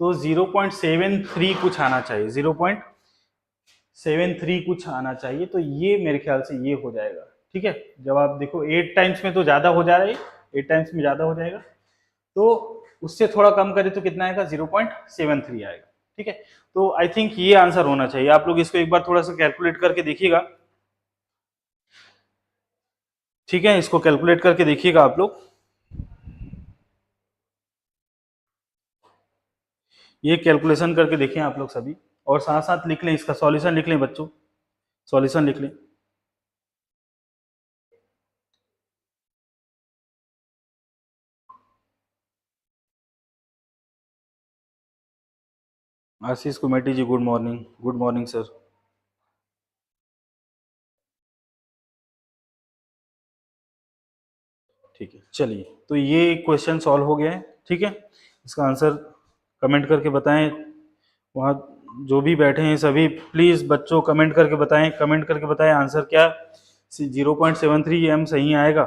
तो 0.73 कुछ आना चाहिए, 0.73 कुछ आना चाहिए, तो ये मेरे ख्याल से ये हो जाएगा, ठीक है, जब आप देखो 8 टाइम्स में तो ज्यादा हो जा रहा है, 8 टाइम्स में ज्यादा हो जाएगा, तो उससे थोड़ा कम करें तो कितना आएगा, 0.73 आएगा। ठीक है, तो आई थिंक ये आंसर होना चाहिए। आप लोग इसको एक बार थोड़ा सा कैलकुलेट करके देखिएगा। ठीक है, इसको कैलकुलेट करके देखिएगा आप लोग। ये कैलकुलेशन करके देखें आप लोग सभी, और साथ साथ लिख लें, इसका सॉल्यूशन लिख लें बच्चों, सॉल्यूशन लिख लें। आशीष कुमेटी ji, good morning. Good morning sir. ठीक है, चलिए, तो ये क्वेश्चन सॉल्व हो गया है। ठीक है, इसका आंसर कमेंट करके बताएं। वहाँ जो भी बैठे हैं सभी प्लीज बच्चों कमेंट करके बताएं, कमेंट करके बताएं आंसर क्या 0.73 m सही आएगा।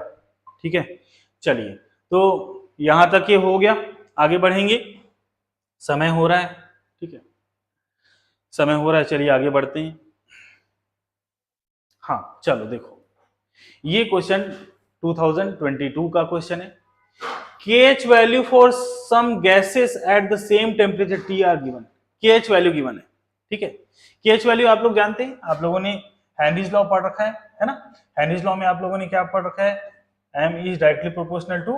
ठीक है, चलिए, तो यहाँ तक ये हो गया, आगे बढ़ेंगे, समय हो रहा है। ठीक है, समय हो रहा है, चलिए आगे बढ़ते हैं। हाँ चलो देखो, ये क्वेश्चन 2022 का क्वेश्चन है। KH value for some gases at the same temperature T are given. KH value given है। ठीक है, KH वैल्यू आप लोग जानते हैं, आप लोगों ने हेनरीज लॉ पढ़ रखा है ना। हेनरीज लॉ में आप लोगों ने क्या पढ़ रखा है, M is directly proportional to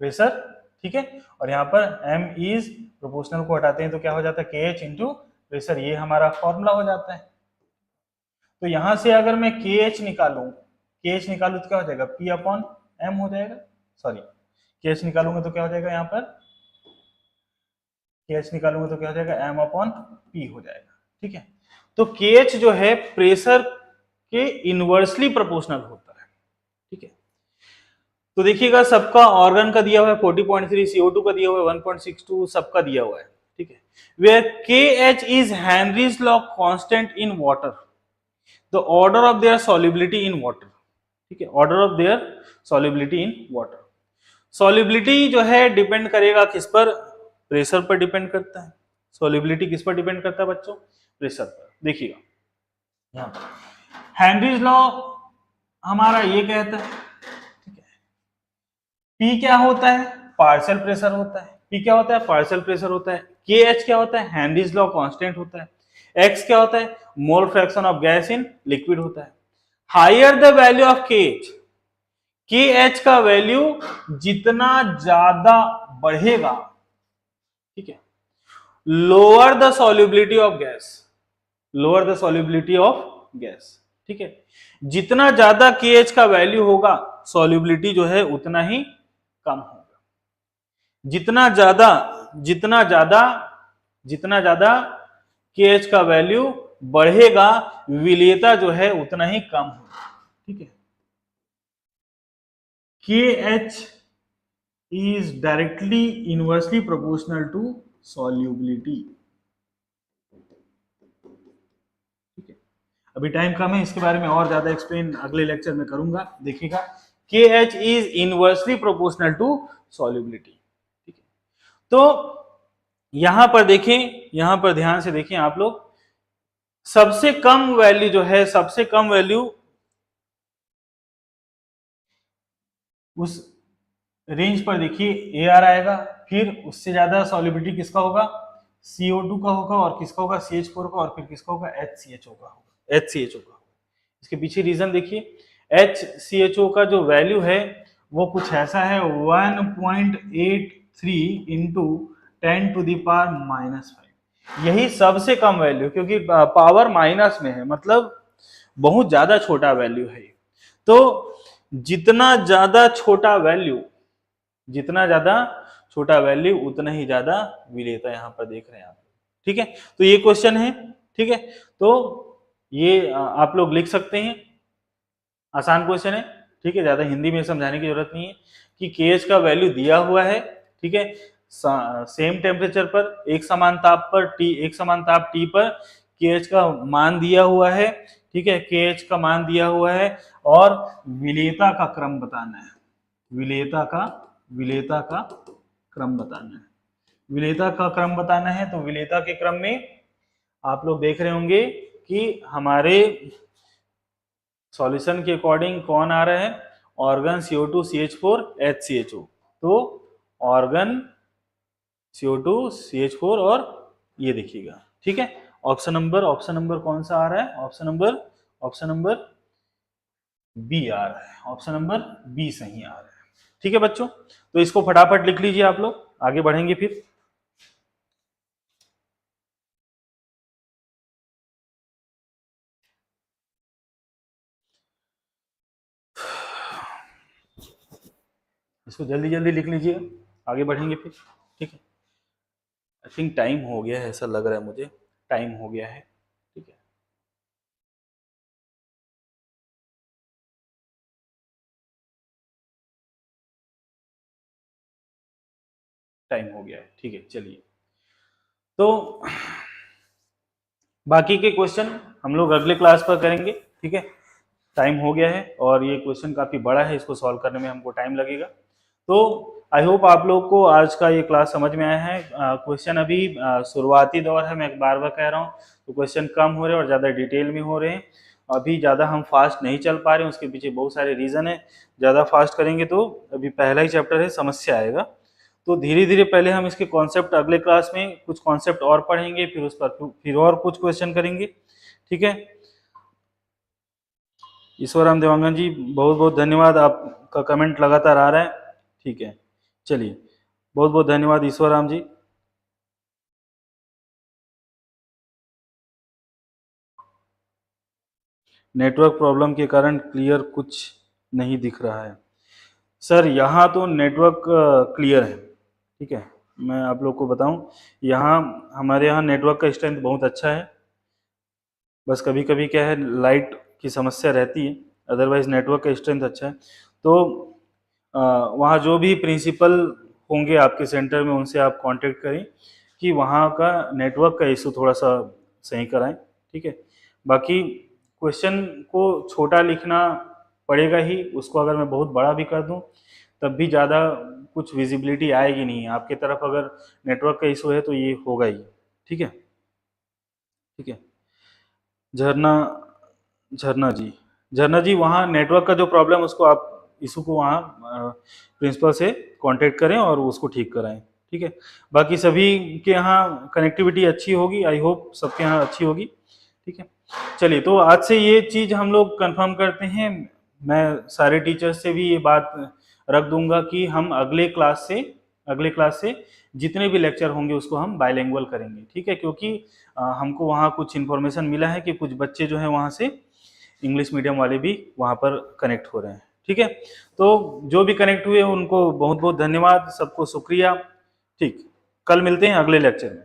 pressure. ठीक है, और यहाँ पर M इज प्रोपोर्शनल को हटाते हैं तो क्या हो जाता है, KH इंटू प्रेशर, ये हमारा फॉर्मूला हो जाता है। तो यहां से अगर मैं KH निकालूं, KH निकालूं तो क्या हो जाएगा, P अपॉन M हो जाएगा। सॉरी, KH निकालूंगा तो क्या हो जाएगा, यहाँ पर KH निकालूंगा तो क्या हो जाएगा, M अपॉन P हो जाएगा। ठीक है, तो KH जो है प्रेशर के इनवर्सली प्रोपोर्शनल होता है। ठीक है, तो देखिएगा सबका ऑर्गन का दिया हुआ है 40.3, CO2 का दिया हुआ है 1.62, सबका दिया हुआ है। ठीक है, where KH is Henry's law constant in water, the order of their solubility in water. ठीक है, order of their solubility in water. Solubility जो है डिपेंड करेगा किस पर, प्रेशर पर डिपेंड करता है। सॉल्युबिलिटी किस पर डिपेंड करता है बच्चों, प्रेशर पर। देखिएगा यहाँ हेनरीज लॉ हमारा ये कहता है, ठीक है, P क्या होता है, पार्शियल प्रेशर होता है। P क्या होता है, पार्शियल प्रेशर होता है। KH क्या होता है, हेनरीज लॉ कांस्टेंट होता है। X क्या होता है, mole fraction of gas in liquid होता है। Higher the value of KH, KH का वैल्यू जितना ज्यादा बढ़ेगा, ठीक है, lower the solubility of gas, lower the solubility of gas. ठीक है, जितना ज्यादा KH का वैल्यू होगा सॉल्युबिलिटी जो है उतना ही कम होगा। जितना ज्यादा जितना ज्यादा जितना ज्यादा KH का वैल्यू बढ़ेगा, विलेयता जो है उतना ही कम होगा। ठीक है, KH is directly inversely proportional to solubility। ठीक है, अभी टाइम कम है, इसके बारे में और ज्यादा एक्सप्लेन अगले लेक्चर में करूंगा, देखिएगा। KH is inversely proportional to solubility। ठीक है, तो यहां पर देखें, यहां पर ध्यान से देखें आप लोग, सबसे कम वैल्यू जो है, सबसे कम वैल्यू उस रेंज पर देखिए AR आएगा, फिर उससे ज्यादा सॉल्युबिलिटी किसका होगा, CO2 का होगा, और किसका होगा, CH4 का, और फिर किसका होगा, HCHO का होगा, HCHO का। इसके पीछे रीजन देखिए, HCHO का जो वैल्यू है वो कुछ ऐसा है 1.83 इंटू 10⁻⁻5। यही सबसे कम वैल्यू, क्योंकि पावर माइनस में है, मतलब बहुत ज्यादा छोटा वैल्यू है। तो जितना ज्यादा छोटा वैल्यू, जितना ज्यादा छोटा वैल्यू उतना ही ज्यादा विलेयता, यहां पर देख रहे हैं आप। ठीक है, तो ये क्वेश्चन है। ठीक है, तो ये आप लोग लिख सकते हैं, आसान क्वेश्चन है। ठीक है, ज्यादा हिंदी में समझाने की जरूरत नहीं है कि KH का वैल्यू दिया हुआ है। ठीक है, सेम टेम्परेचर पर, एक समान ताप पर, एक समान ताप T पर KH का मान दिया हुआ है। ठीक है, KH का मान दिया हुआ है, और विलेयता का क्रम बताना है, विलेयता का क्रम बताना है। विलेयता का क्रम बताना है, तो विलेयता के क्रम में आप लोग देख रहे होंगे कि हमारे सॉल्यूशन के अकॉर्डिंग कौन आ रहा है, ऑर्गन CO2 CH4 HCHO। तो ऑर्गन CO2 CH4 और ये देखिएगा, ठीक है। ऑप्शन नंबर कौन सा आ रहा है, ऑप्शन नंबर बी आ रहा है, ऑप्शन नंबर बी सही आ रहा है, ठीक है बच्चों। तो इसको फटाफट लिख लीजिए आप लोग, आगे बढ़ेंगे फिर। इसको जल्दी जल्दी लिख लीजिएगा, आगे बढ़ेंगे फिर, ठीक है। आई थिंक टाइम हो गया है, ऐसा लग रहा है मुझे, टाइम हो गया है, ठीक है। टाइम हो गया है, ठीक है, चलिए। तो बाकी के क्वेश्चन हम लोग अगले क्लास पर करेंगे, ठीक है। टाइम हो गया है और ये क्वेश्चन काफ़ी बड़ा है, इसको सॉल्व करने में हमको टाइम लगेगा। तो आई होप आप लोग को आज का ये क्लास समझ में आया है। क्वेश्चन अभी शुरुआती दौर है, मैं बार बार कह रहा हूँ, तो क्वेश्चन कम हो रहे हैं और ज़्यादा डिटेल में हो रहे हैं। अभी ज़्यादा हम फास्ट नहीं चल पा रहे हैं, उसके पीछे बहुत सारे रीज़न है। ज़्यादा फास्ट करेंगे तो अभी पहला ही चैप्टर है, समस्या आएगा। तो धीरे धीरे पहले हम इसके कॉन्सेप्ट अगले क्लास में कुछ कॉन्सेप्ट और पढ़ेंगे, फिर उस पर फिर और कुछ क्वेश्चन करेंगे, ठीक है। ईश्वराम देवांगन जी बहुत बहुत धन्यवाद, आपका कमेंट लगातार आ रहा है, ठीक है। चलिए, बहुत बहुत धन्यवाद ईश्वराम जी। नेटवर्क प्रॉब्लम के कारण क्लियर कुछ नहीं दिख रहा है। सर यहाँ तो नेटवर्क क्लियर है, ठीक है। मैं आप लोग को बताऊं, यहाँ हमारे यहाँ नेटवर्क का स्ट्रेंथ बहुत अच्छा है। बस कभी कभी क्या है, लाइट की समस्या रहती है, अदरवाइज नेटवर्क का स्ट्रेंथ अच्छा है। तो वहाँ जो भी प्रिंसिपल होंगे आपके सेंटर में, उनसे आप कांटेक्ट करें कि वहाँ का नेटवर्क का इशू थोड़ा सा सही कराएं, ठीक है। बाकी क्वेश्चन को छोटा लिखना पड़ेगा ही, उसको अगर मैं बहुत बड़ा भी कर दूं तब भी ज़्यादा कुछ विजिबिलिटी आएगी नहीं आपके तरफ। अगर नेटवर्क का इशू है तो ये होगा ही, ठीक है, ठीक है। झरना झरना जी वहाँ नेटवर्क का जो प्रॉब्लम, उसको आप इशू को वहाँ प्रिंसिपल से कांटेक्ट करें और उसको ठीक कराएं, ठीक है। बाकी सभी के यहाँ कनेक्टिविटी अच्छी होगी, आई होप सबके यहाँ अच्छी होगी, ठीक है। चलिए, तो आज से ये चीज़ हम लोग कंफर्म करते हैं। मैं सारे टीचर्स से भी ये बात रख दूंगा कि हम अगले क्लास से जितने भी लेक्चर होंगे उसको हम बायलैंग्वेज करेंगे, ठीक है। क्योंकि हमको वहाँ कुछ इन्फॉर्मेशन मिला है कि कुछ बच्चे जो हैं वहाँ से इंग्लिश मीडियम वाले भी वहाँ पर कनेक्ट हो रहे हैं, ठीक है। तो जो भी कनेक्ट हुए उनको बहुत बहुत धन्यवाद, सबको शुक्रिया, ठीक। कल मिलते हैं अगले लेक्चर में।